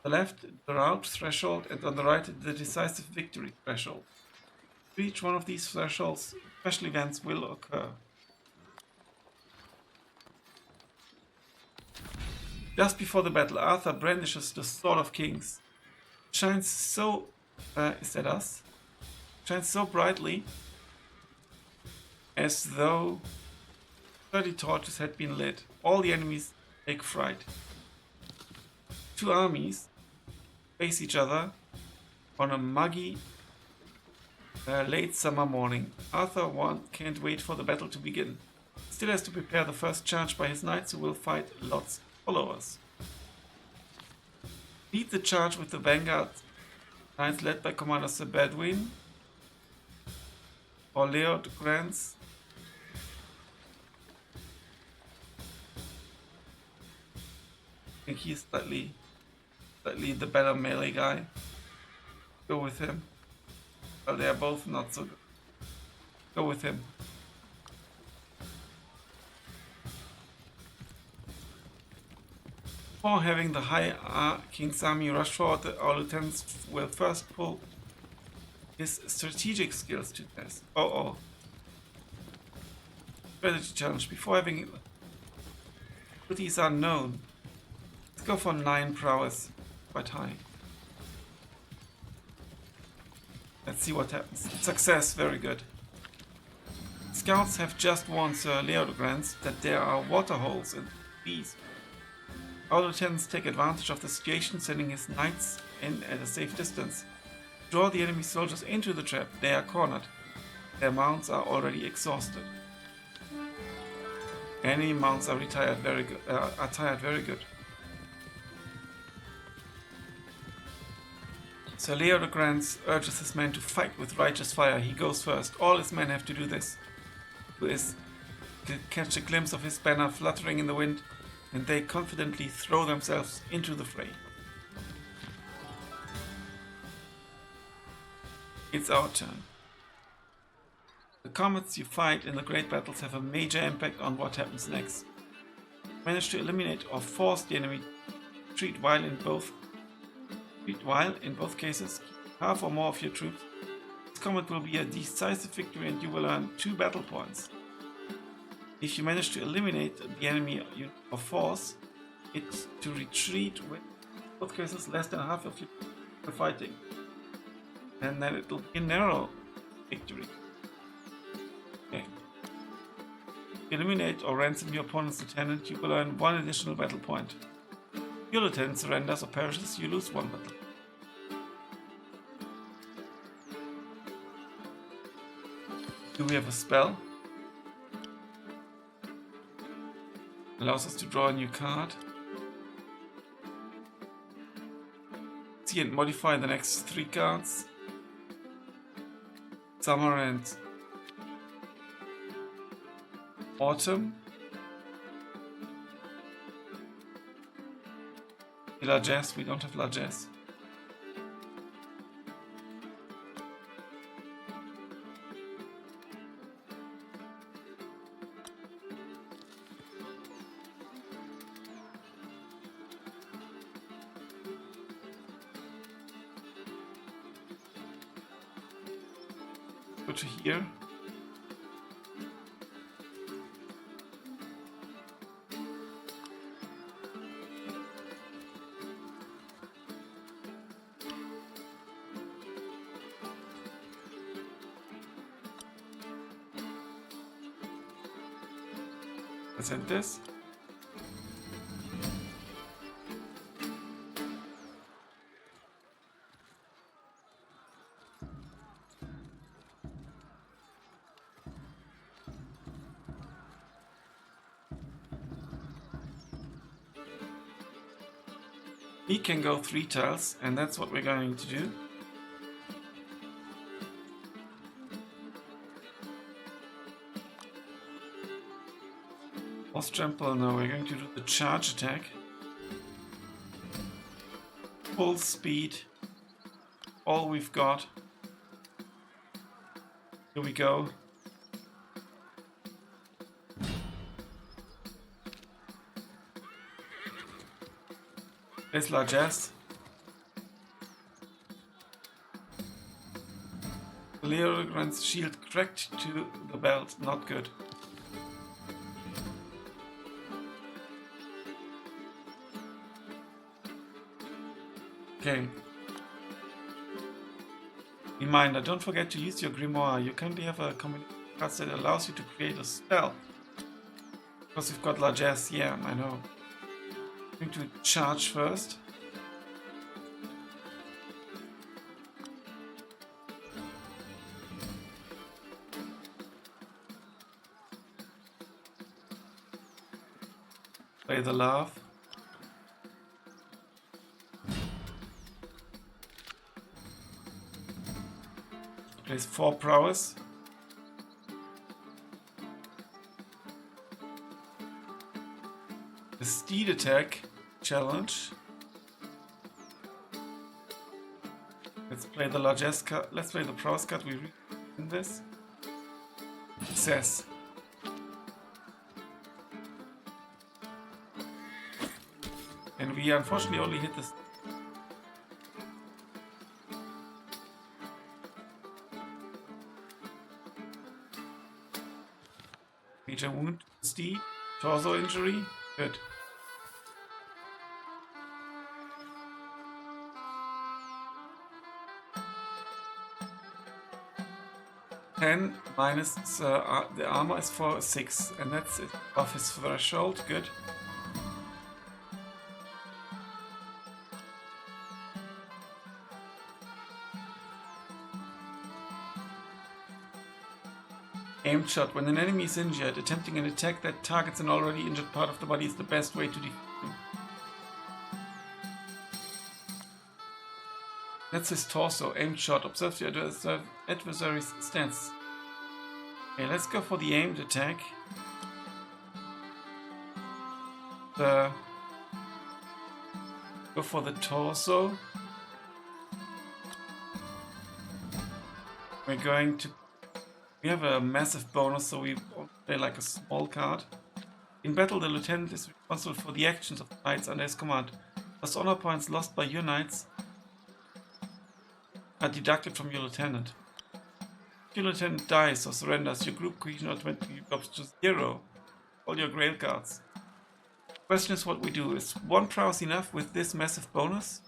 On the left, the rout threshold, and on the right, the decisive victory threshold. To each one of these thresholds, special events will occur. Just before the battle, Arthur brandishes the Sword of Kings. It shines so... is that us? Shines so brightly as though 30 torches had been lit. All the enemies take fright. 2 armies face each other on a muggy late summer morning. Arthur can't wait for the battle to begin. Still has to prepare the first charge by his knights who will fight Lot's followers. Lead the charge with the vanguard knights led by Commander Sir Bedwin or Leodgrance. I think he's slightly the better melee guy. Go with him. Well, they are both not so good. Go with him. Before having the High King's army rush forward, our lieutenants will first pull his strategic skills to test. Strategy challenge. Before having... These are known. Let's go for 9 prowess. Quite high. Let's see what happens. Success, very good. Scouts have just warned Sir Leodogrance that there are water holes in these. Our lieutenants take advantage of the situation, sending his knights in at a safe distance. Draw the enemy soldiers into the trap. They are cornered. Their mounts are already exhausted. Enemy mounts are retired very good. Are tired very good. Sir Leo de Grance urges his men to fight with righteous fire. He goes first. All his men have to do this. Who is to catch a glimpse of his banner fluttering in the wind, and they confidently throw themselves into the fray. It's our turn. The comets you fight in the great battles have a major impact on what happens next. Manage to eliminate or force the enemy to retreat while in both cases keep half or more of your troops. This combat will be a decisive victory and you will earn 2 battle points. If you manage to eliminate the enemy or force it to retreat with both cases less than half of your fighting, and then it will be a narrow victory. Okay. If you eliminate or ransom your opponent's lieutenant, you will earn 1 additional battle point. If your lieutenant surrenders or perishes, you lose 1 battle. Do we have a spell? Allows us to draw a new card. See and modify the next 3 cards. Summer and Autumn. Largesse, we don't have largesse. Go to here. Present this. We can go 3 tiles, and that's what we're going to do. Boss trample, now we're going to do the charge attack. Full speed. All we've got. Here we go. There's largesse. Leo grants shield cracked to the belt, not good. Okay. Reminder, don't forget to use your grimoire. You currently have a combination of cards that allows you to create a spell. Because you've got largesse, yeah, I know. I'm going to charge first. Play the love. Plays 4 prowess. The steed attack challenge. Let's play the largesse card. Let's play the prowess card. We read in this. Success. And we unfortunately only hit this. Major wound, steed, torso injury, good. Minus the armor is for 6, and that's it. Off his threshold, good. Aimed shot. When an enemy is injured, attempting an attack that targets an already injured part of the body is the best way to defeat him. That's his torso. Aimed shot. Observe your adversary's stance. Okay, let's go for the aimed attack. Go for the torso. We're going to... We have a massive bonus, so we play like a small card. In battle, the lieutenant is responsible for the actions of the knights under his command. Thus, honor points lost by your knights are deducted from your lieutenant. If your lieutenant dies or surrenders, your group cohesion automatically drops to 0. All your grail cards. Question is what we do. Is 1 prowess enough with this massive bonus?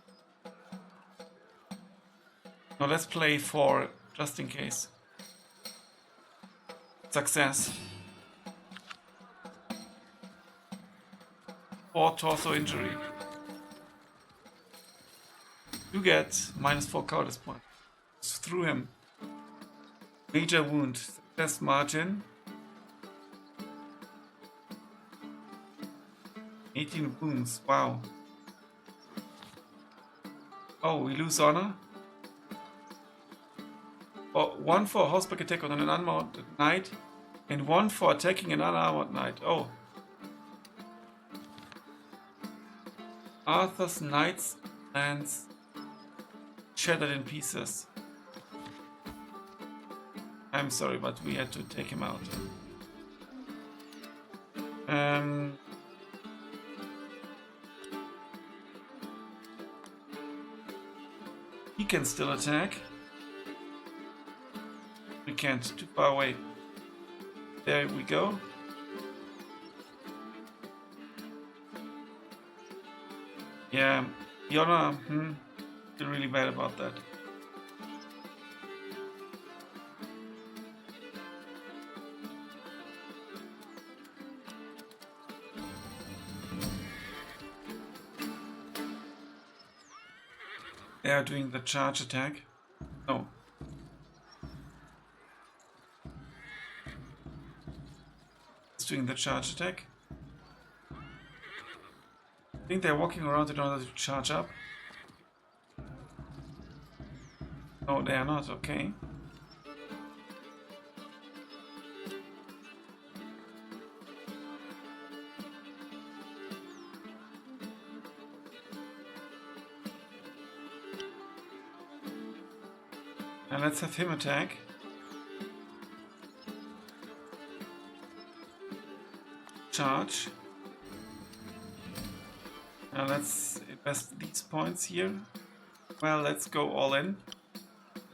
Now let's play 4, just in case. Success. 4 torso injury. You get -4 cowardice points. Through him. Major wound. Success margin. 18 wounds. Wow. Oh, we lose honor. Oh, 1 for a horseback attack on an unarmed knight, and 1 for attacking an unarmored knight. Oh. Arthur's knight's lance shattered in pieces. I'm sorry, but we had to take him out. He can still attack. We can't, too far away. There we go. Yeah, the honor, feel really bad about that. They are doing the charge attack. No. It's doing the charge attack. I think they're walking around in order to charge up. No, they are not. Okay. And let's have him attack. Charge. Now let's invest these points here. Well, let's go all in.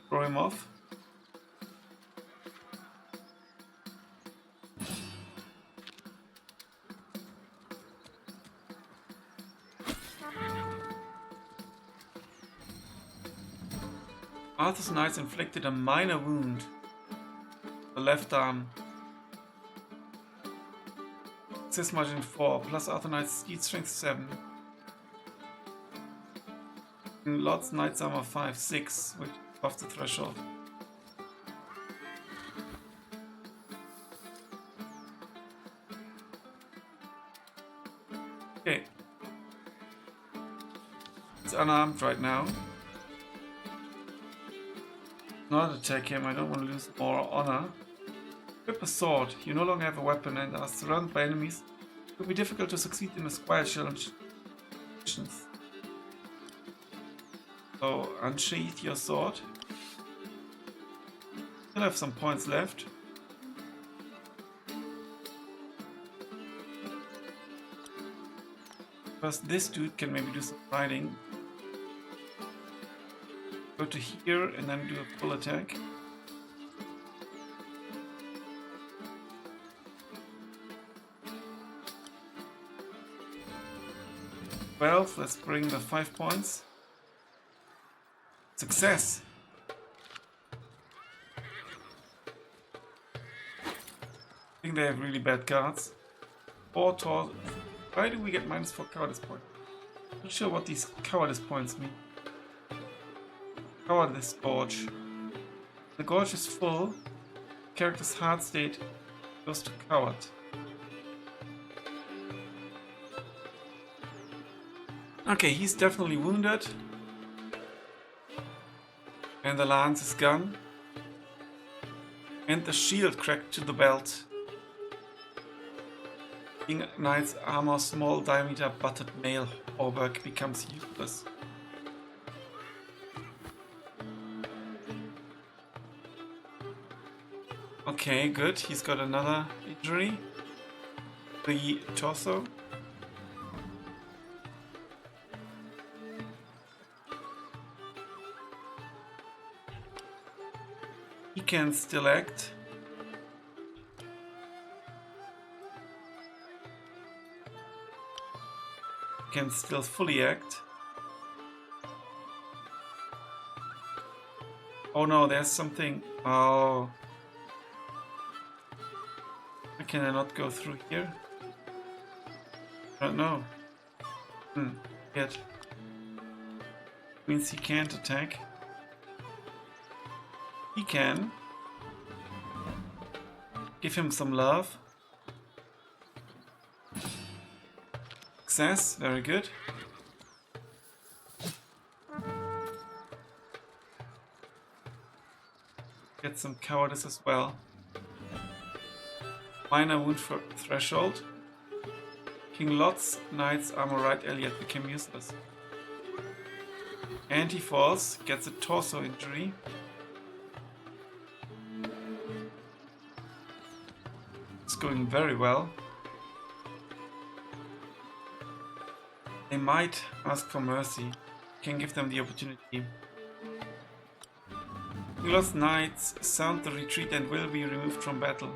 Throw him off. Arthur's knights inflicted a minor wound. The left arm. Success margin 4, plus Arthur knight's speed strength 7. And Lord's knight's armor 5, 6, which is above the threshold. Okay. It's unarmed right now. Not attack him, I don't want to lose more honor. Equip a sword. You no longer have a weapon and are surrounded by enemies. It will be difficult to succeed in a squire challenge. So unsheath your sword. Still have some points left. First, this dude can maybe do some fighting. Go to here and then do a full attack. Let's bring the 5 points. Success! I think they have really bad cards. Why do we get -4 cowardice points? Not sure what these cowardice points mean. Cowardice gorge. The gorge is full. character's heart state goes to coward. Okay, he's definitely wounded. And the lance is gone. And the shield cracked to the belt. King Knight's armor, small diameter butted mail hauberk becomes useless. Okay, good. He's got another injury. The torso. He can still act. He can still fully act. Oh no, there's something. Oh. Why can I not go through here? I don't know. Yet. Means he can't attack. He can. Give him some love. Success, very good. Get some cowardice as well. Minor wound for threshold. King Lot's Knight's armor right Elliot became useless. And he falls, gets a torso injury. It's going very well. They might ask for mercy. Can give them the opportunity. King Lot's Knights sound the retreat and will be removed from battle.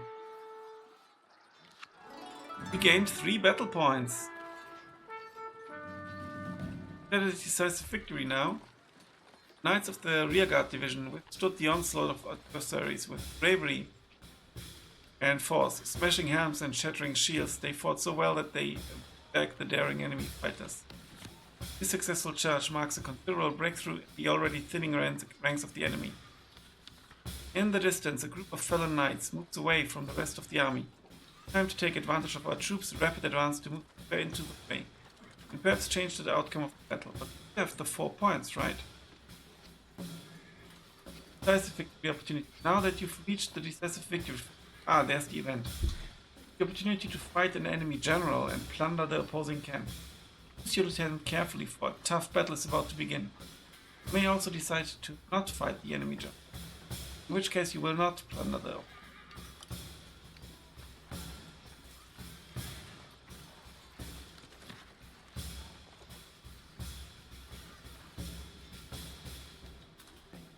We gained 3 battle points. That is a decisive victory now. Knights of the Rearguard Division withstood the onslaught of adversaries with bravery and force, smashing helms and shattering shields. They fought so well that they backed the daring enemy fighters. This successful charge marks a considerable breakthrough in the already thinning ranks of the enemy. In the distance, a group of fallen knights moves away from the rest of the army. Time to take advantage of our troops' rapid advance to move into the fray, and perhaps change the outcome of the battle. But we have the 4 points, right? Decisive victory opportunity. Now that you've reached the decisive victory, there's the event. The opportunity to fight an enemy general and plunder the opposing camp. Choose your lieutenant carefully, for a tough battle is about to begin. You may also decide to not fight the enemy general, in which case you will not plunder the opponent.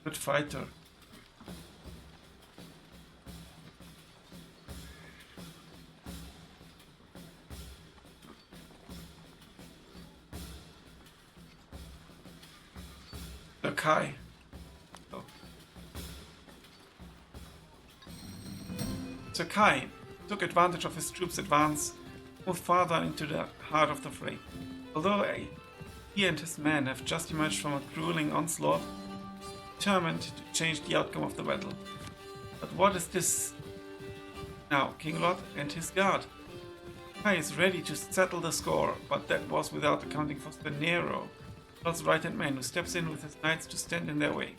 Good fighter. Kai. Oh. Sir Kai took advantage of his troops' advance, moved farther into the heart of the fray. Although he and his men have just emerged from a grueling onslaught, determined to change the outcome of the battle. But what is this now? King Lot and his guard. Kai is ready to settle the score, but that was without accounting for Spenero, Lot's right-hand man, who steps in with his knights to stand in their way.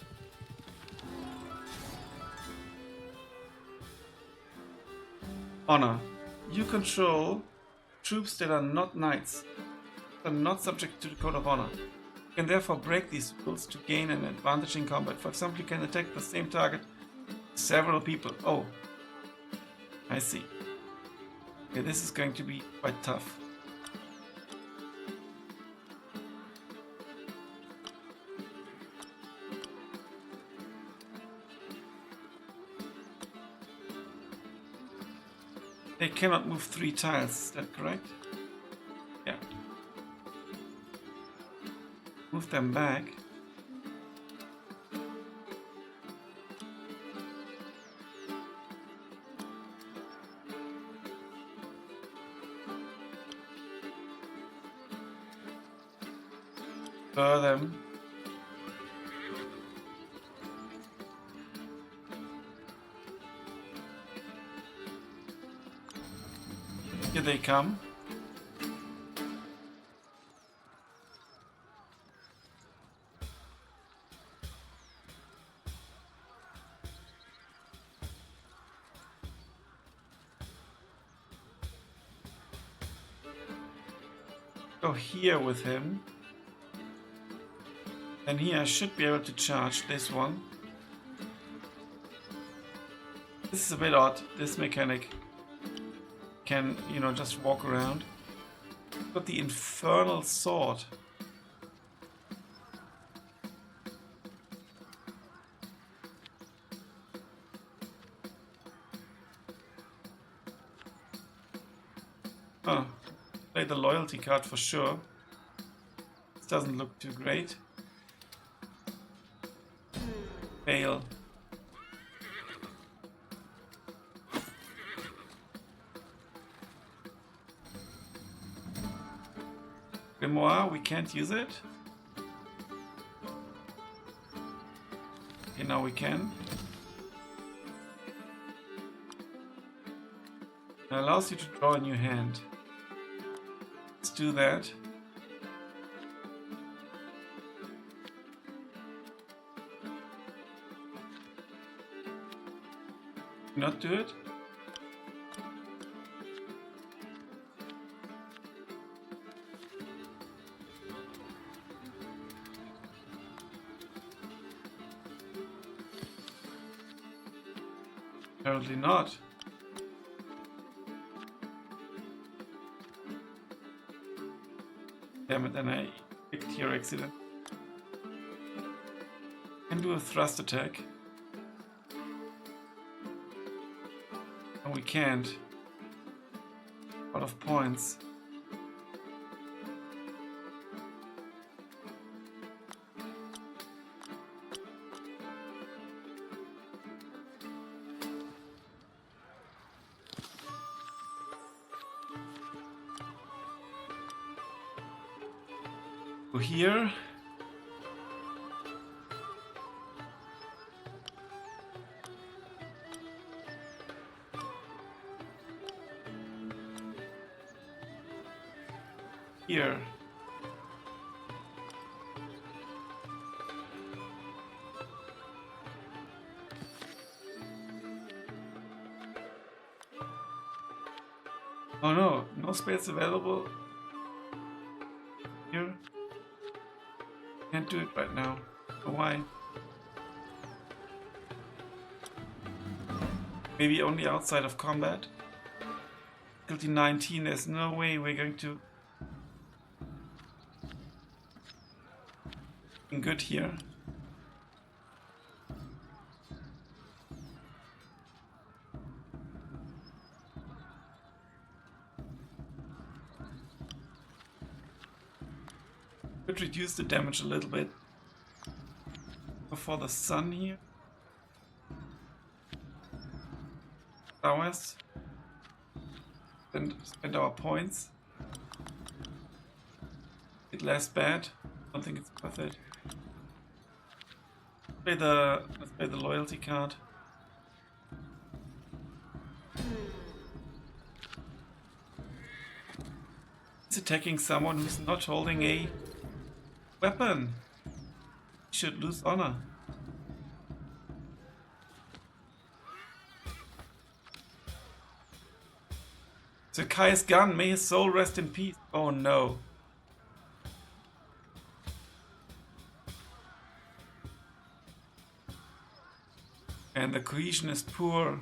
Honor. You control troops that are not knights, are not subject to the code of honor. You can therefore break these rules to gain an advantage in combat. For example, you can attack the same target with several people. Oh, I see. Okay, this is going to be quite tough. They cannot move 3 tiles, is that correct? Yeah. Move them back. Burn them. Here they come. Go here with him. And here I should be able to charge this one. This is a bit odd. This mechanic can, you know, just walk around. Got the infernal sword. Oh, play the loyalty card for sure. This doesn't look too great. Fail. Grimoire, we can't use it. Okay, now we can. It allows you to draw a new hand. Let's do that. Not do it? Apparently not. Damn it, and I picked here accident. Can do a thrust attack. And we can't. Out of points. Go here. Here. Oh no, no space available. Here. Can't do it right now. Why? Maybe only outside of combat. Difficulty 19, there's no way we're going to good here. Could reduce the damage a little bit. Go for the sun here. Southwest. And spend our points. It less bad. I don't think it's worth it. Let's play the loyalty card. He's attacking someone who's not holding a weapon. He should lose honor. So Kai's gun, may his soul rest in peace. Oh no. And the cohesion is poor.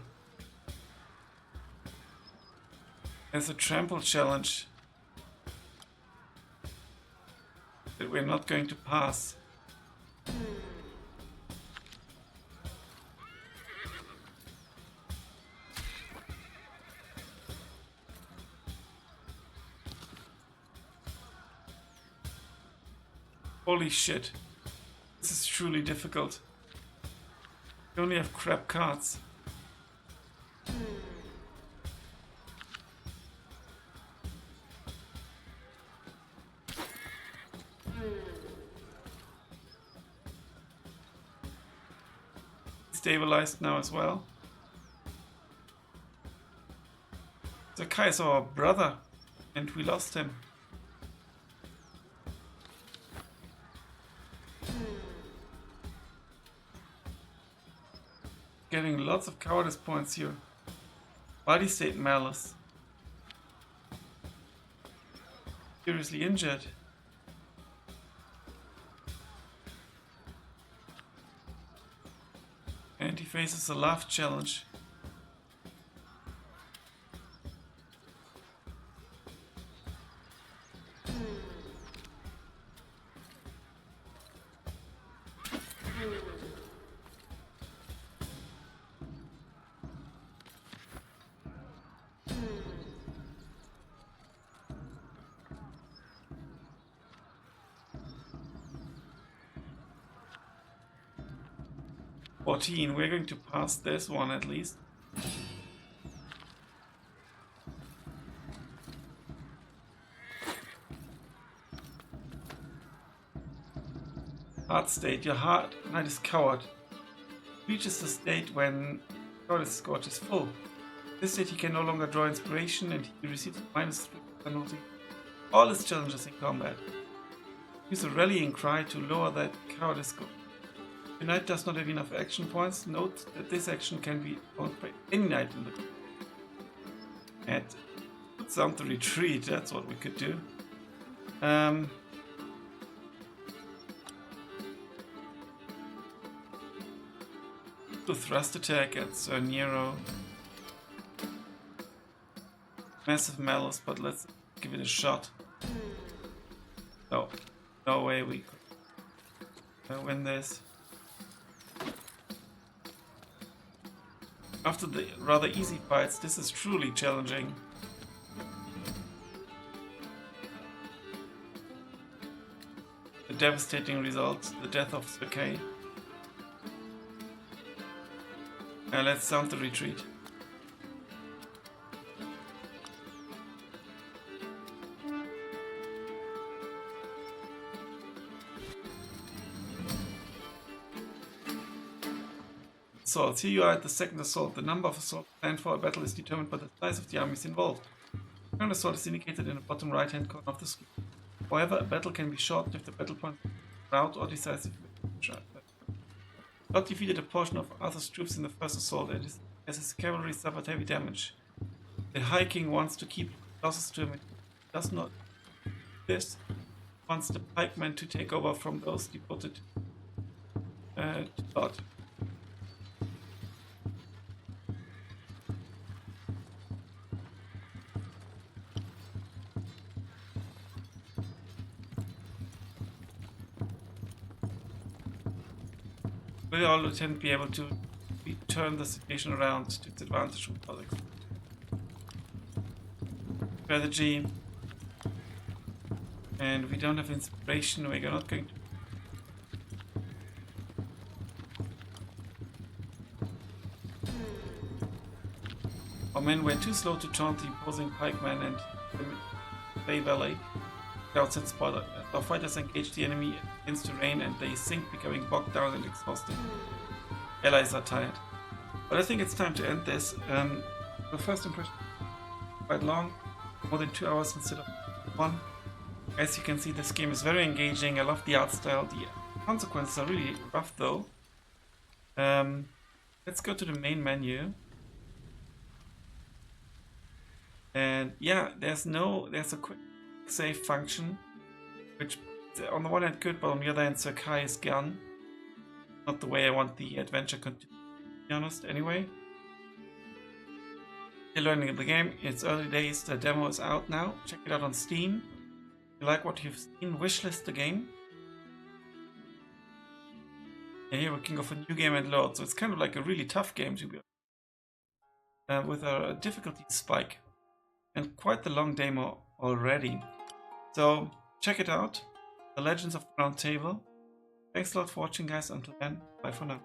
There's a trample challenge that we're not going to pass. Holy shit. This is truly difficult. We only have crap cards. Stabilized now as well. So Kai is our brother, and we lost him. Getting lots of cowardice points here. Body state malice. Seriously injured. And he faces a laugh challenge. We're going to pass this one at least. Heart state. Your heart knight is coward. Reaches the state when cowardice score is full. This state he can no longer draw inspiration and he receives -3 penalty. All his challenges in combat. Use a rallying cry to lower that cowardice score. The knight does not have enough action points. Note that this action can be owned by any knight in the group. And put some to retreat, that's what we could do. To thrust attack at Sir Nero. Massive malice, but let's give it a shot. No way we could win this. After the rather easy fights, this is truly challenging. The devastating result, the death of Sir Kay. Now let's sound the retreat. Assaults. Here you are at the second assault. The number of assaults planned for a battle is determined by the size of the armies involved. The current assault is indicated in the bottom right hand corner of the screen. However, a battle can be shortened if the battle point is rout or decisive. God defeated a portion of Arthur's troops in the first assault and as his cavalry suffered heavy damage. The High King wants to keep losses to him. It does not. This wants the pikemen to take over from those devoted to God. Will our lieutenant be able to turn the situation around to its advantage from politics? Strategy. And we don't have inspiration, we're not going to. Our men were too slow to taunt the opposing pikemen and the Bay Valley. Scouts had spotted. Our fighters engage the enemy against the rain and they sink, becoming bogged down and exhausted. Allies are tired. But I think it's time to end this. The first impression is quite long, more than 2 hours instead of 1. As you can see, this game is very engaging. I love the art style. The consequences are really rough though. Let's go to the main menu. And yeah, there's a quick save function, which on the one hand good, but on the other hand Sir Kay is gone. Not the way I want the adventure to continue, to be honest, anyway. You're learning the game, it's early days, the demo is out now. Check it out on Steam. If you like what you've seen, wishlist the game. And here we can go for new game and load, so it's kind of like a really tough game to be honest. With a difficulty spike. And quite the long demo already. So check it out. The Legends of the Round Table. Thanks a lot for watching, guys. Until then, bye for now.